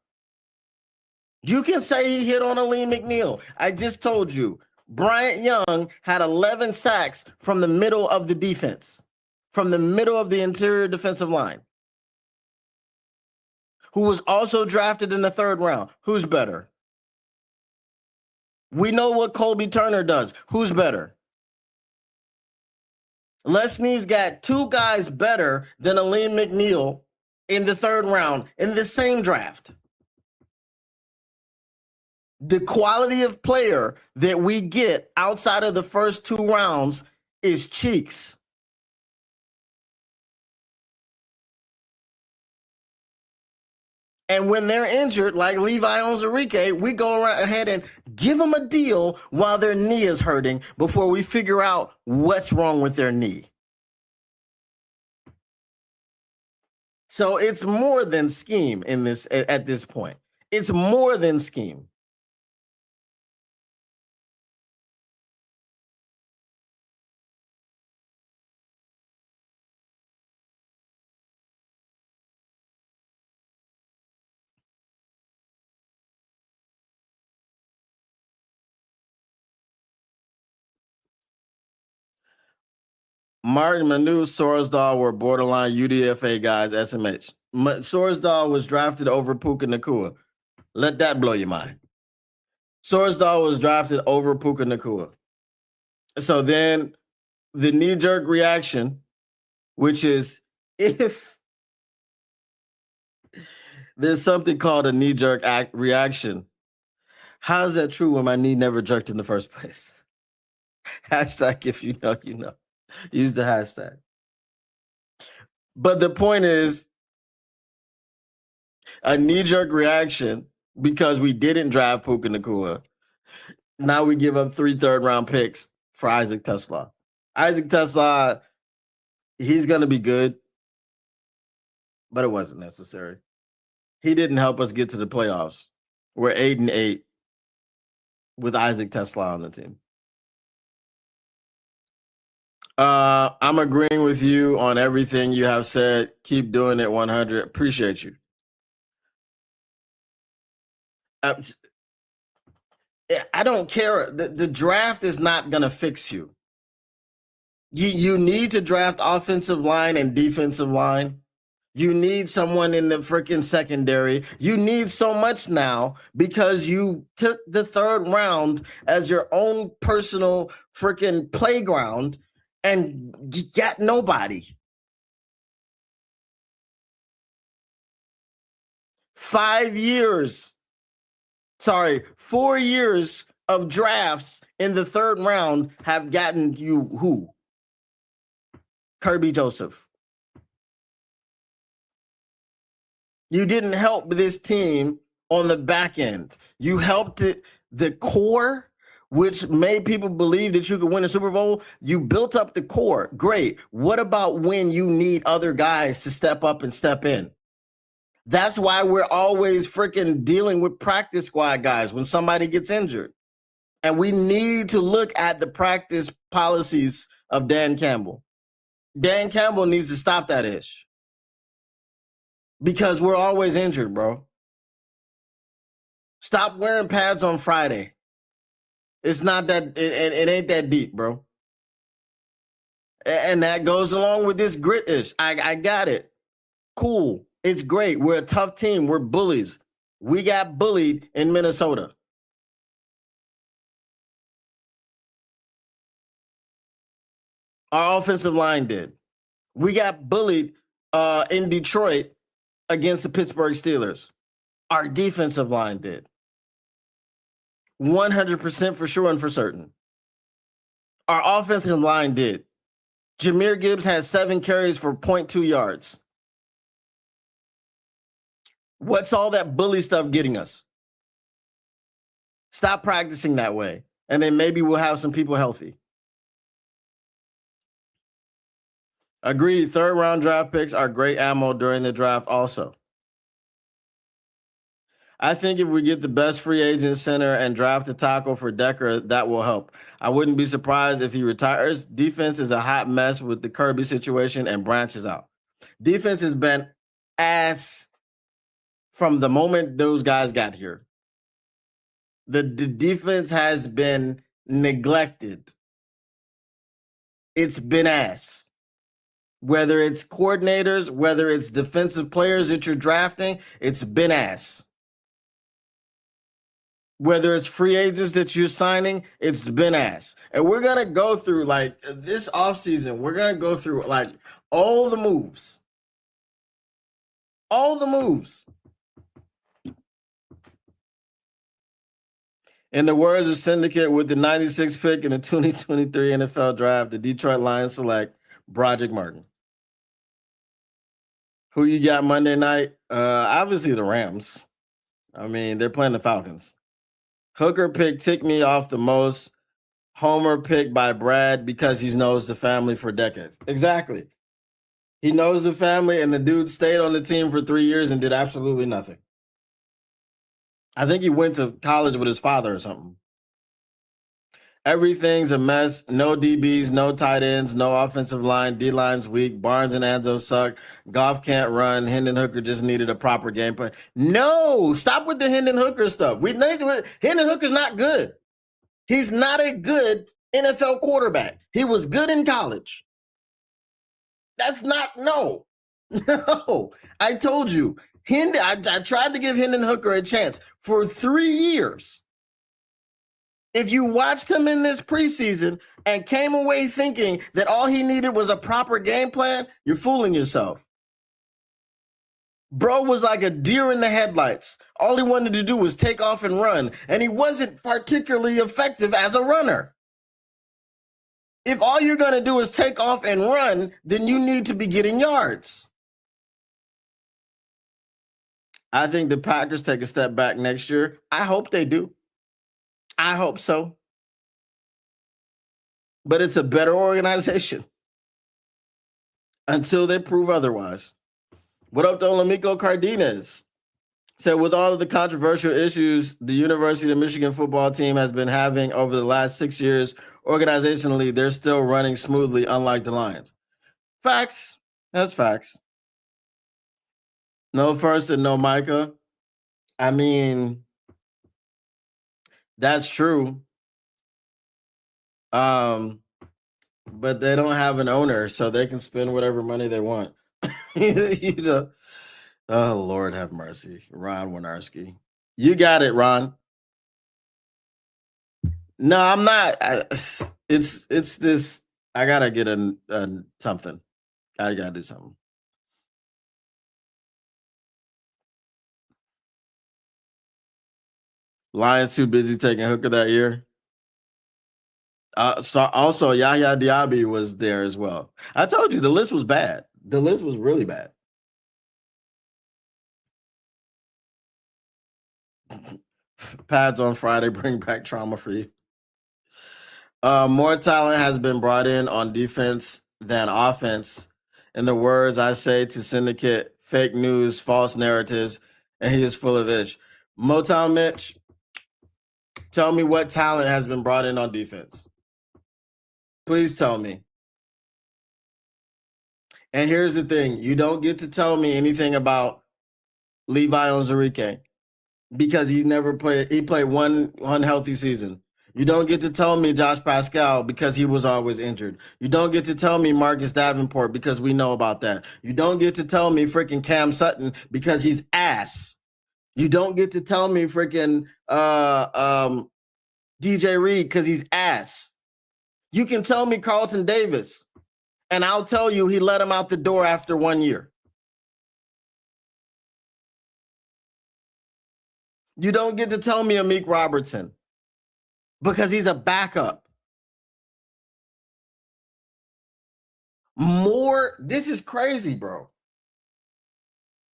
You can say he hit on Aleem McNeil. I just told you, Bryant Young had 11 sacks from the middle of the defense, from the middle of the interior defensive line, who was also drafted in the 3rd round. Who's better? We know what Colby Turner does. Who's better? Les Snead's got 2 guys better than Aleem McNeil in the 3rd round in the same draft. The quality of player that we get outside of the first 2 rounds is cheeks. And when they're injured, like Levi Onwuzurike, we go ahead and give them a deal while their knee is hurting before we figure out what's wrong with their knee. So it's more than scheme at this point. It's more than scheme. Martin Manu, Sorsdal were borderline UDFA guys, SMH. Sorsdal was drafted over Puka Nacua. Let that blow your mind. Sorsdal was drafted over Puka Nacua. So then the knee-jerk reaction, which is if there's something called a knee-jerk reaction, how is that true when my knee never jerked in the first place? Hashtag if you know, you know. Use the hashtag. But the point is, a knee-jerk reaction because we didn't draft Puka Nacua. Now we give up 3 third-round picks for Isaac TeSlaa. Isaac TeSlaa, he's going to be good, but it wasn't necessary. He didn't help us get to the playoffs. We're 8-8 with Isaac TeSlaa on the team. I'm agreeing with you on everything you have said. Keep doing it 100. Appreciate you. I don't care. The draft is not going to fix you. You need to draft offensive line and defensive line. You need someone in the freaking secondary. You need so much now because you took the 3rd round as your own personal freaking playground and you got nobody. 4 years of drafts in the 3rd round have gotten you who? Kirby Joseph. You didn't help this team on the back end. You helped the core which made people believe that you could win a Super Bowl. You built up the core. Great. What about when you need other guys to step up and step in? That's why we're always freaking dealing with practice squad guys when somebody gets injured. And we need to look at the practice policies of Dan Campbell. Dan Campbell needs to stop that ish. Because we're always injured, bro. Stop wearing pads on Friday. It's not that, it ain't that deep, bro. And that goes along with this grit ish. I got it. Cool. It's great. We're a tough team. We're bullies. We got bullied in Minnesota. Our offensive line did. We got bullied in Detroit against the Pittsburgh Steelers. Our defensive line did. 100% for sure and for certain. Our offensive line did. Jahmyr Gibbs had 7 carries for 0.2 yards. What's all that bully stuff getting us? Stop practicing that way. And then maybe we'll have some people healthy. Agreed. 3rd round draft picks are great ammo during the draft also. I think if we get the best free agent center and draft a tackle for Decker, that will help. I wouldn't be surprised if he retires. Defense is a hot mess with the Kirby situation and Branch is out. Defense has been ass from the moment those guys got here. The defense has been neglected. It's been ass. Whether it's coordinators, whether it's defensive players that you're drafting, it's been ass. Whether it's free agents that you're signing, it's been ass. And we're going to go through, like, this offseason, we're going to go through, like, all the moves. All the moves. In the words of Syndicate, with the 96th pick in the 2023 NFL Draft, the Detroit Lions select Broderick Martin. Who you got Monday night? Obviously the Rams. I mean, they're playing the Falcons. Hooker pick ticked me off the most. Homer picked by Brad because he knows the family for decades. Exactly. He knows the family, and the dude stayed on the team for 3 years and did absolutely nothing. I think he went to college with his father or something. Everything's a mess. No DBs, no tight ends, no offensive line. D-line's weak. Barnes and Anzo suck. Goff can't run. Hendon Hooker just needed a proper game plan. No, stop with the Hendon Hooker stuff. Hendon Hooker's not good. He's not a good NFL quarterback. He was good in college. That's not, no. No. I told you. I tried to give Hendon Hooker a chance for 3 years. If you watched him in this preseason and came away thinking that all he needed was a proper game plan, you're fooling yourself. Bro was like a deer in the headlights. All he wanted to do was take off and run, and he wasn't particularly effective as a runner. If all you're going to do is take off and run, then you need to be getting yards. I think the Packers take a step back next year. I hope they do. I hope so. But it's a better organization until they prove otherwise. What up to Olamico Cardenas? Said, with all of the controversial issues the University of Michigan football team has been having over the last 6 years, organizationally, they're still running smoothly, unlike the Lions. Facts. That's facts. No First and no Micah. I mean, that's true. But they don't have an owner, so they can spend whatever money they want. You know. Oh, Lord have mercy. Ron Winarski. You got it, Ron. No, I'm not. It's this. I gotta get a something. I gotta do something. Lions too busy taking Hooker that year. So also Yahya Diaby was there as well. I told you the list was bad. The list was really bad. Pads on Friday bring back trauma for you. More talent has been brought in on defense than offense. In the words I say to Syndicate, fake news, false narratives, and he is full of ish. Motown Mitch, tell me what talent has been brought in on defense. Please tell me. And here's the thing, you don't get to tell me anything about Levi Onwuzurike because he never played. He played one healthy season. You don't get to tell me Josh Pascal because he was always injured. You don't get to tell me Marcus Davenport because we know about that. You don't get to tell me freaking Cam Sutton because he's ass. You don't get to tell me freaking DJ Reed because he's ass. You can tell me Carlton Davis, and I'll tell you he let him out the door after 1 year. You don't get to tell me Amik Robertson because he's a backup. This is crazy, bro.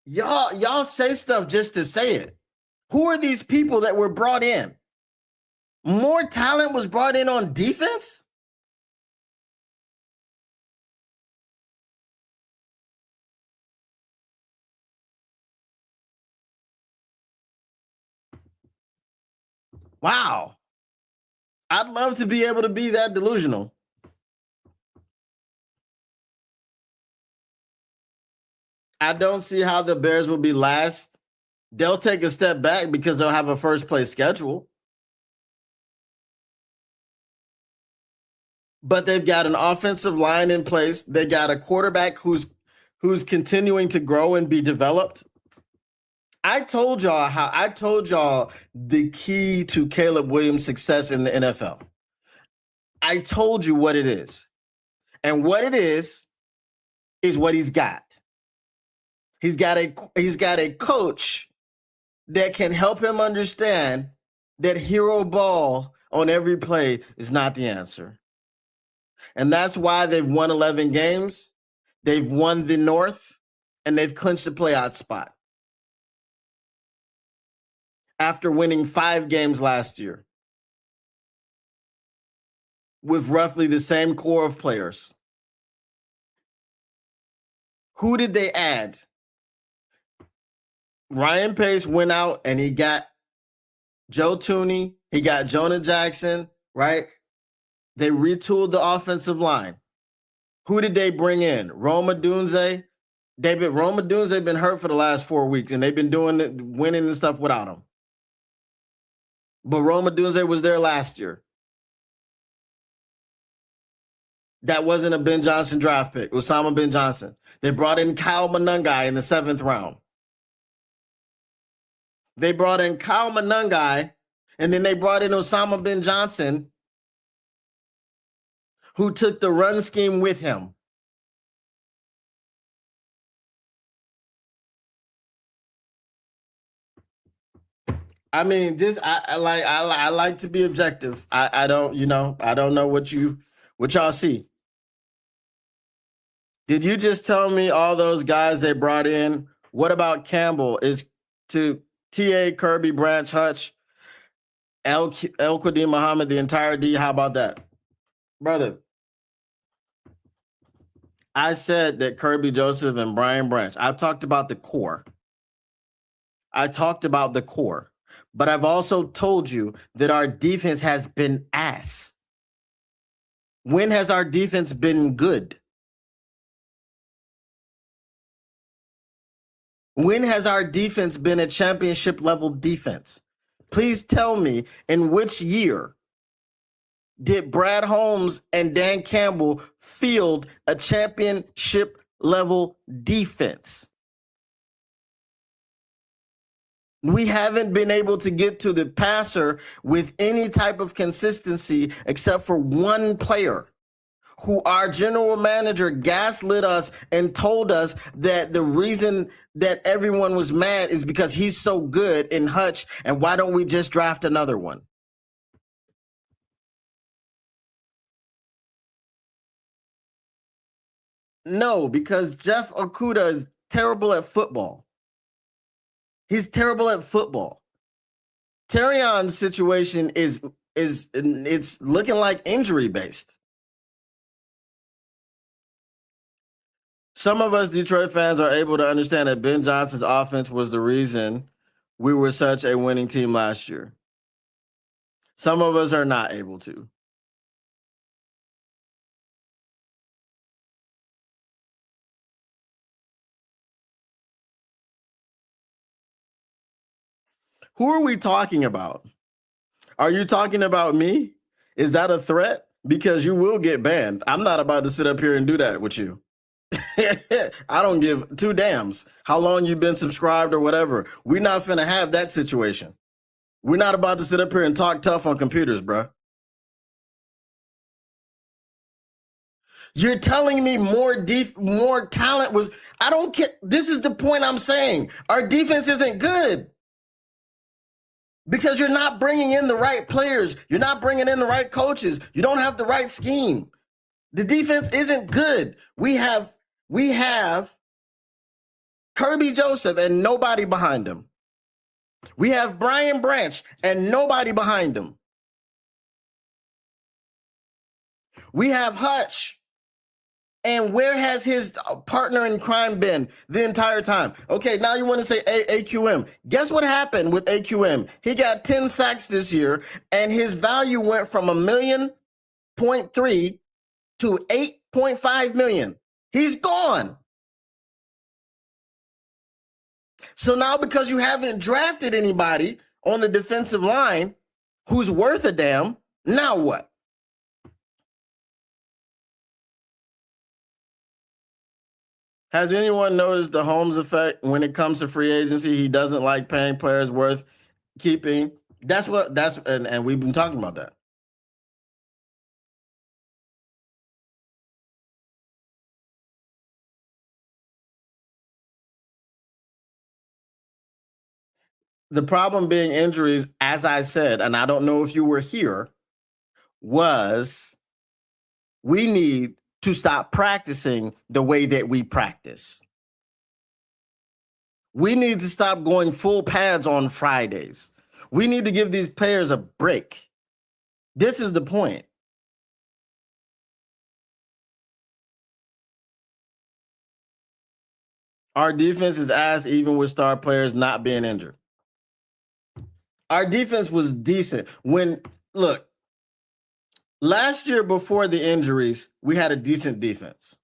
Y'all say stuff just to say it. Who are these people that were brought in? More talent was brought in on defense? Wow. I'd love to be able to be that delusional. I don't see how the Bears will be last. They'll take a step back because they'll have a first place schedule. But they've got an offensive line in place. They got a quarterback who's continuing to grow and be developed. I told y'all the key to Caleb Williams' success in the NFL. I told you what it is. And what it is what he's got. He's got a coach that can help him understand that hero ball on every play is not the answer. And that's why they've won 11 games. They've won the North, and they've clinched the playoff spot after winning 5 games last year with roughly the same core of players. Who did they add? Ryan Pace went out and he got Joe Thuney. He got Jonah Jackson, right? They retooled the offensive line. Who did they bring in? Rome Odunze. Rome Odunze been hurt for the last 4 weeks, and they've been winning and stuff without him. But Rome Odunze was there last year. That wasn't a Ben Johnson draft pick. Osama Ben Johnson. They brought in Kyle Monangai in the 7th round. They brought in Kyle Monangai, and then they brought in Osama Ben Johnson, who took the run scheme with him. I mean, I like to be objective. I don't know what y'all see. Did you just tell me all those guys they brought in? What about Campbell? Is to T.A. Kirby, Branch, Hutch, El Qadim Muhammad, the entire D? How about that? Brother, I said that Kirby Joseph and Brian Branch. I've talked about the core. But I've also told you that our defense has been ass. When has our defense been good? When has our defense been a championship level defense? Please tell me, in which year did Brad Holmes and Dan Campbell field a championship level defense? We haven't been able to get to the passer with any type of consistency except for one player who our general manager gaslit us and told us that the reason that everyone was mad is because he's so good in Hutch, and why don't we just draft another one? No, because Jeff Okuda is terrible at football. He's terrible at football. Terrion's situation is it's looking like injury based. Some of us Detroit fans are able to understand that Ben Johnson's offense was the reason we were such a winning team last year. Some of us are not able to. Who are we talking about? Are you talking about me? Is that a threat? Because you will get banned. I'm not about to sit up here and do that with you. I don't give two damns how long you've been subscribed or whatever. We're not finna have that situation. We're not about to sit up here and talk tough on computers, bro. You're telling me more talent was. I don't care. This is the point I'm saying. Our defense isn't good because you're not bringing in the right players. You're not bringing in the right coaches. You don't have the right scheme. The defense isn't good. We have Kirby Joseph and nobody behind him. We have Brian Branch and nobody behind him. We have Hutch. And where has his partner in crime been the entire time? Okay, now you want to say AQM. Guess what happened with AQM? He got 10 sacks this year, and his value went from $1.3 million to $8.5 million. He's gone. So now because you haven't drafted anybody on the defensive line who's worth a damn, now what? Has anyone noticed the Holmes effect when it comes to free agency? He doesn't like paying players worth keeping. And we've been talking about that. The problem being injuries, as I said, and I don't know if you were here, was we need to stop practicing the way that we practice. We need to stop going full pads on Fridays. We need to give these players a break. This is the point. Our defense is ass even with star players not being injured. Our defense was decent. Look, last year before the injuries, we had a decent defense.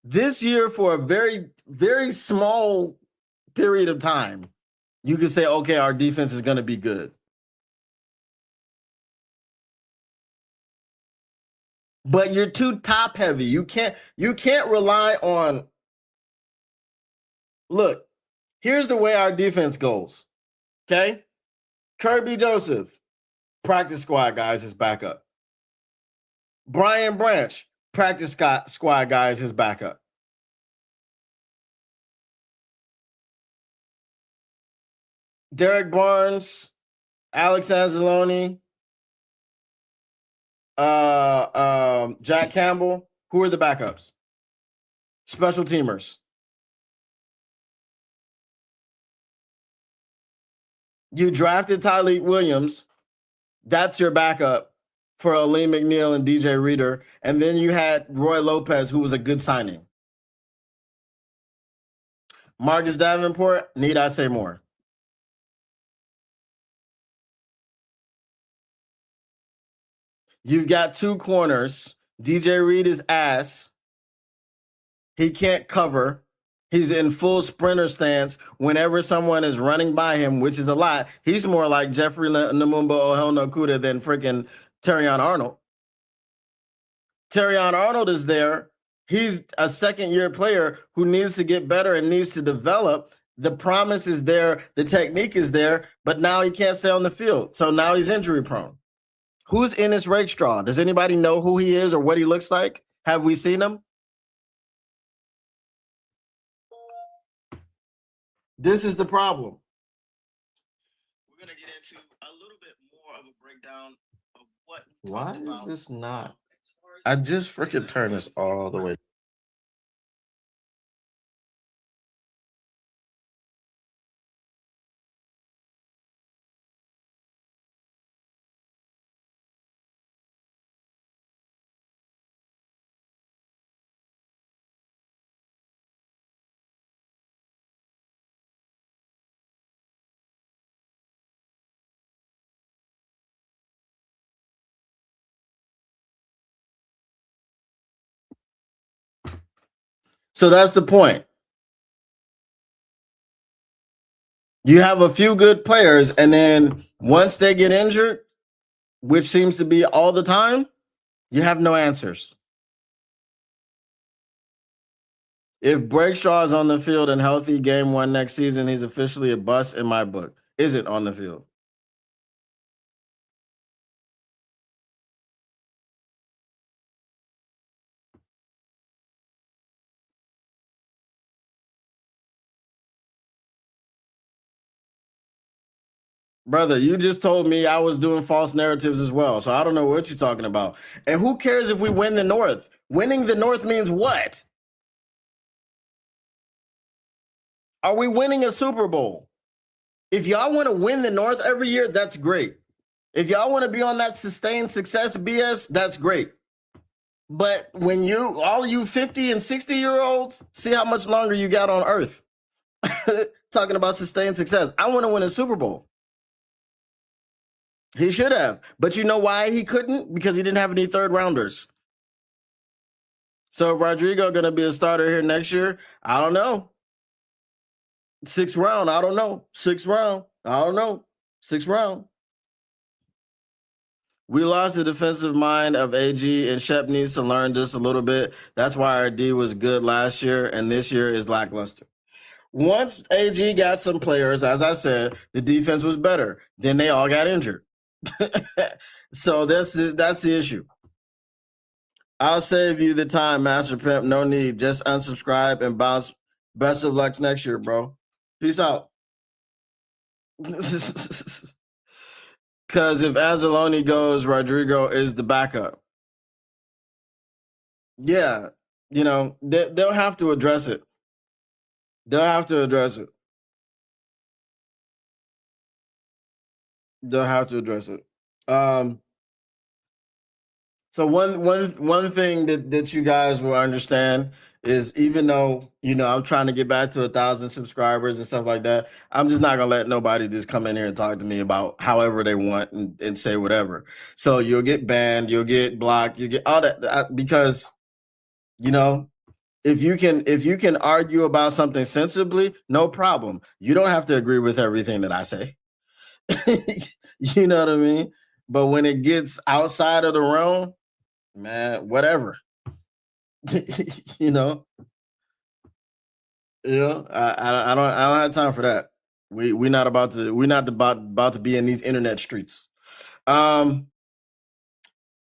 This year, for a very, very small period of time, you could say, okay, our defense is going to be good. But you're too top heavy. You can't rely on. Look, here's the way our defense goes. Okay? Kirby Joseph, practice squad guys, his backup. Brian Branch, practice squad guys, his backup. Derek Barnes, Alex Anzalone, Jack Campbell. Who are the backups? Special teamers. You drafted Tyleik Williams. That's your backup for Aleem McNeil and DJ Reader. And then you had Roy Lopez, who was a good signing. Marcus Davenport, need I say more? You've got two corners. DJ Reed is ass. He can't cover. He's in full sprinter stance whenever someone is running by him, which is a lot. He's more like Jeffrey Namumba Ohelno-Kuda than freaking Terrion Arnold. Terrion Arnold is there. He's a second-year player who needs to get better and needs to develop. The promise is there. The technique is there. But now he can't stay on the field. So now he's injury prone. Who's Ennis Rakestraw? Does anybody know who he is or what he looks like? Have we seen him? This is the problem. We're going to get into a little bit more of a breakdown of what. Why is this not? I just freaking turned this all the way. So that's the point. You have a few good players, and then once they get injured, which seems to be all the time, you have no answers. If Breakshaw is on the field and healthy game one next season, he's officially a bust in my book. Is it on the field? Brother, you just told me I was doing false narratives as well. So I don't know what you're talking about. And who cares if we win the North? Winning the North means what? Are we winning a Super Bowl? If y'all want to win the North every year, that's great. If y'all want to be on that sustained success BS, that's great. But when all you 50 and 60-year-olds, see how much longer you got on earth. Talking about sustained success. I want to win a Super Bowl. He should have. But you know why he couldn't? Because he didn't have any third rounders. So Rodrigo going to be a starter here next year? I don't know. 6th round, I don't know. 6th round, I don't know. 6th round. We lost the defensive mind of AG, and Shep needs to learn just a little bit. That's why our D was good last year, and this year is lackluster. Once AG got some players, as I said, the defense was better. Then they all got injured. So that's the issue. I'll save you the time, Master Pimp. No need. Just unsubscribe and bounce. Best of luck next year, bro. Peace out. Because if Anzalone goes, Rodrigo is the backup. Yeah, they'll have to address it. They'll have to address it. They'll have to address it. So one thing that you guys will understand is, even though I'm trying to get back to 1,000 subscribers and stuff like that, I'm just not gonna let nobody just come in here and talk to me about however they want and say whatever. So you'll get banned, you'll get blocked, you get all that, because if you can argue about something sensibly, no problem. You don't have to agree with everything that I say. You know what I mean? But when it gets outside of the realm, man, whatever. you know, I don't have time for that. We're not about to be in these internet streets. All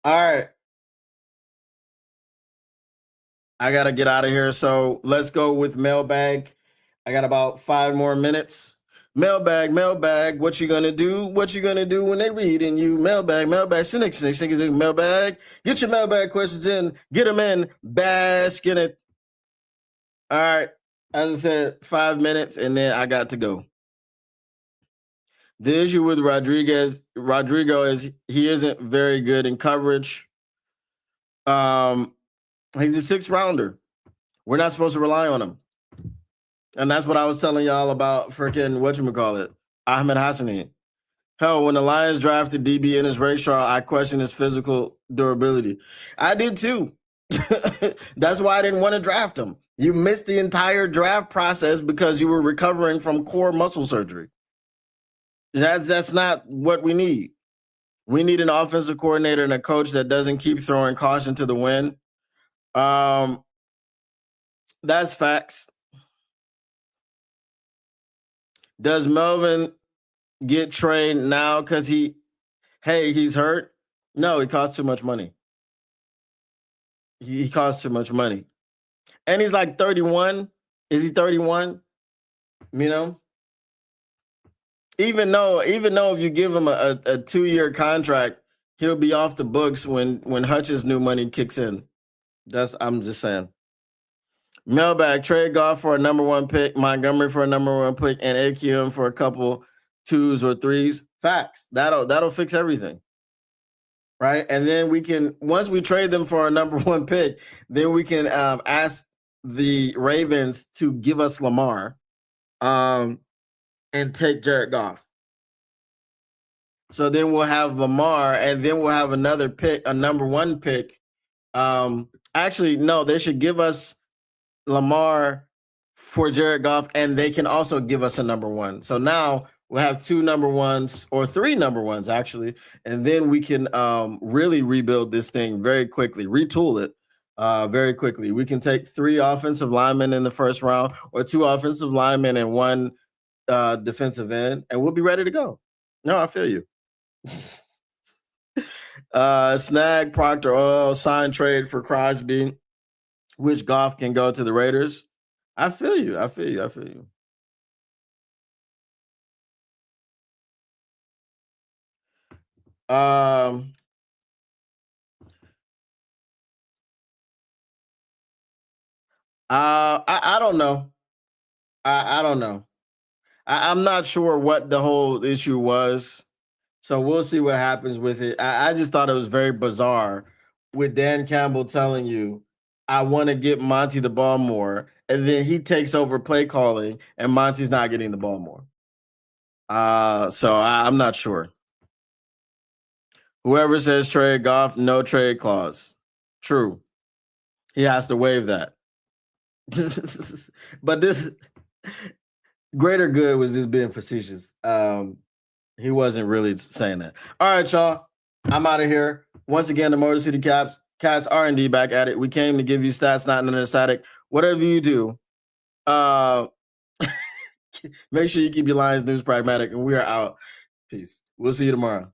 right. I gotta get out of here. So let's go with mailbag. I got about 5 more minutes. Mailbag, what you gonna do? What you gonna do when they reading you? Mailbag, cynic, mailbag. Get your mailbag questions in. Get them in. Bask in it. All right. As I said, 5 minutes, and then I got to go. The issue with Rodrigo is he isn't very good in coverage. He's a 6th rounder. We're not supposed to rely on him. And that's what I was telling y'all about freaking whatchamacallit, Ahmed Hassani. Hell, when the Lions drafted DB in his Rakestraw, I questioned his physical durability. I did too. That's why I didn't want to draft him. You missed the entire draft process because you were recovering from core muscle surgery. That's not what we need. We need an offensive coordinator and a coach that doesn't keep throwing caution to the wind. That's facts. Does Melvin get trained now because he's hurt? No, he costs too much money. He costs too much money. And he's like 31. Is he 31? Even though if you give him a 2-year contract, he'll be off the books when Hutch's new money kicks in. I'm just saying. Mailbag, trade Goff for a number 1 pick, Montgomery for a number 1 pick, and AQM for a couple 2s or 3s. Facts. That'll fix everything. Right? And then once we trade them for a number 1 pick, then we can ask the Ravens to give us Lamar and take Jared Goff. So then we'll have Lamar, and then we'll have another pick, a number 1 pick. Actually, no, they should give us Lamar for Jared Goff, and they can also give us a number one. So now we'll have two number ones or three number ones actually, and then we can really rebuild this thing very quickly, retool it very quickly. We can take three offensive linemen in the first round, or two offensive linemen and one defensive end, and we'll be ready to go. No, I feel you. Snag Proctor sign trade for Crosby, which Goff can go to the Raiders. I feel you. I feel you. I feel you. Um, I don't know. I don't know. I'm not sure what the whole issue was. So we'll see what happens with it. I just thought it was very bizarre with Dan Campbell telling you, I want to get Monty the ball more. And then he takes over play calling and Monty's not getting the ball more. I'm not sure. Whoever says trade Goff, no trade clause. True. He has to waive that. But this greater good was just being facetious. He wasn't really saying that. All right, y'all. I'm out of here. Once again, the Motor City Cats R&D back at it. We came to give you stats, not an static. Whatever you do, make sure you keep your Lions news pragmatic, and we are out. Peace. We'll see you tomorrow.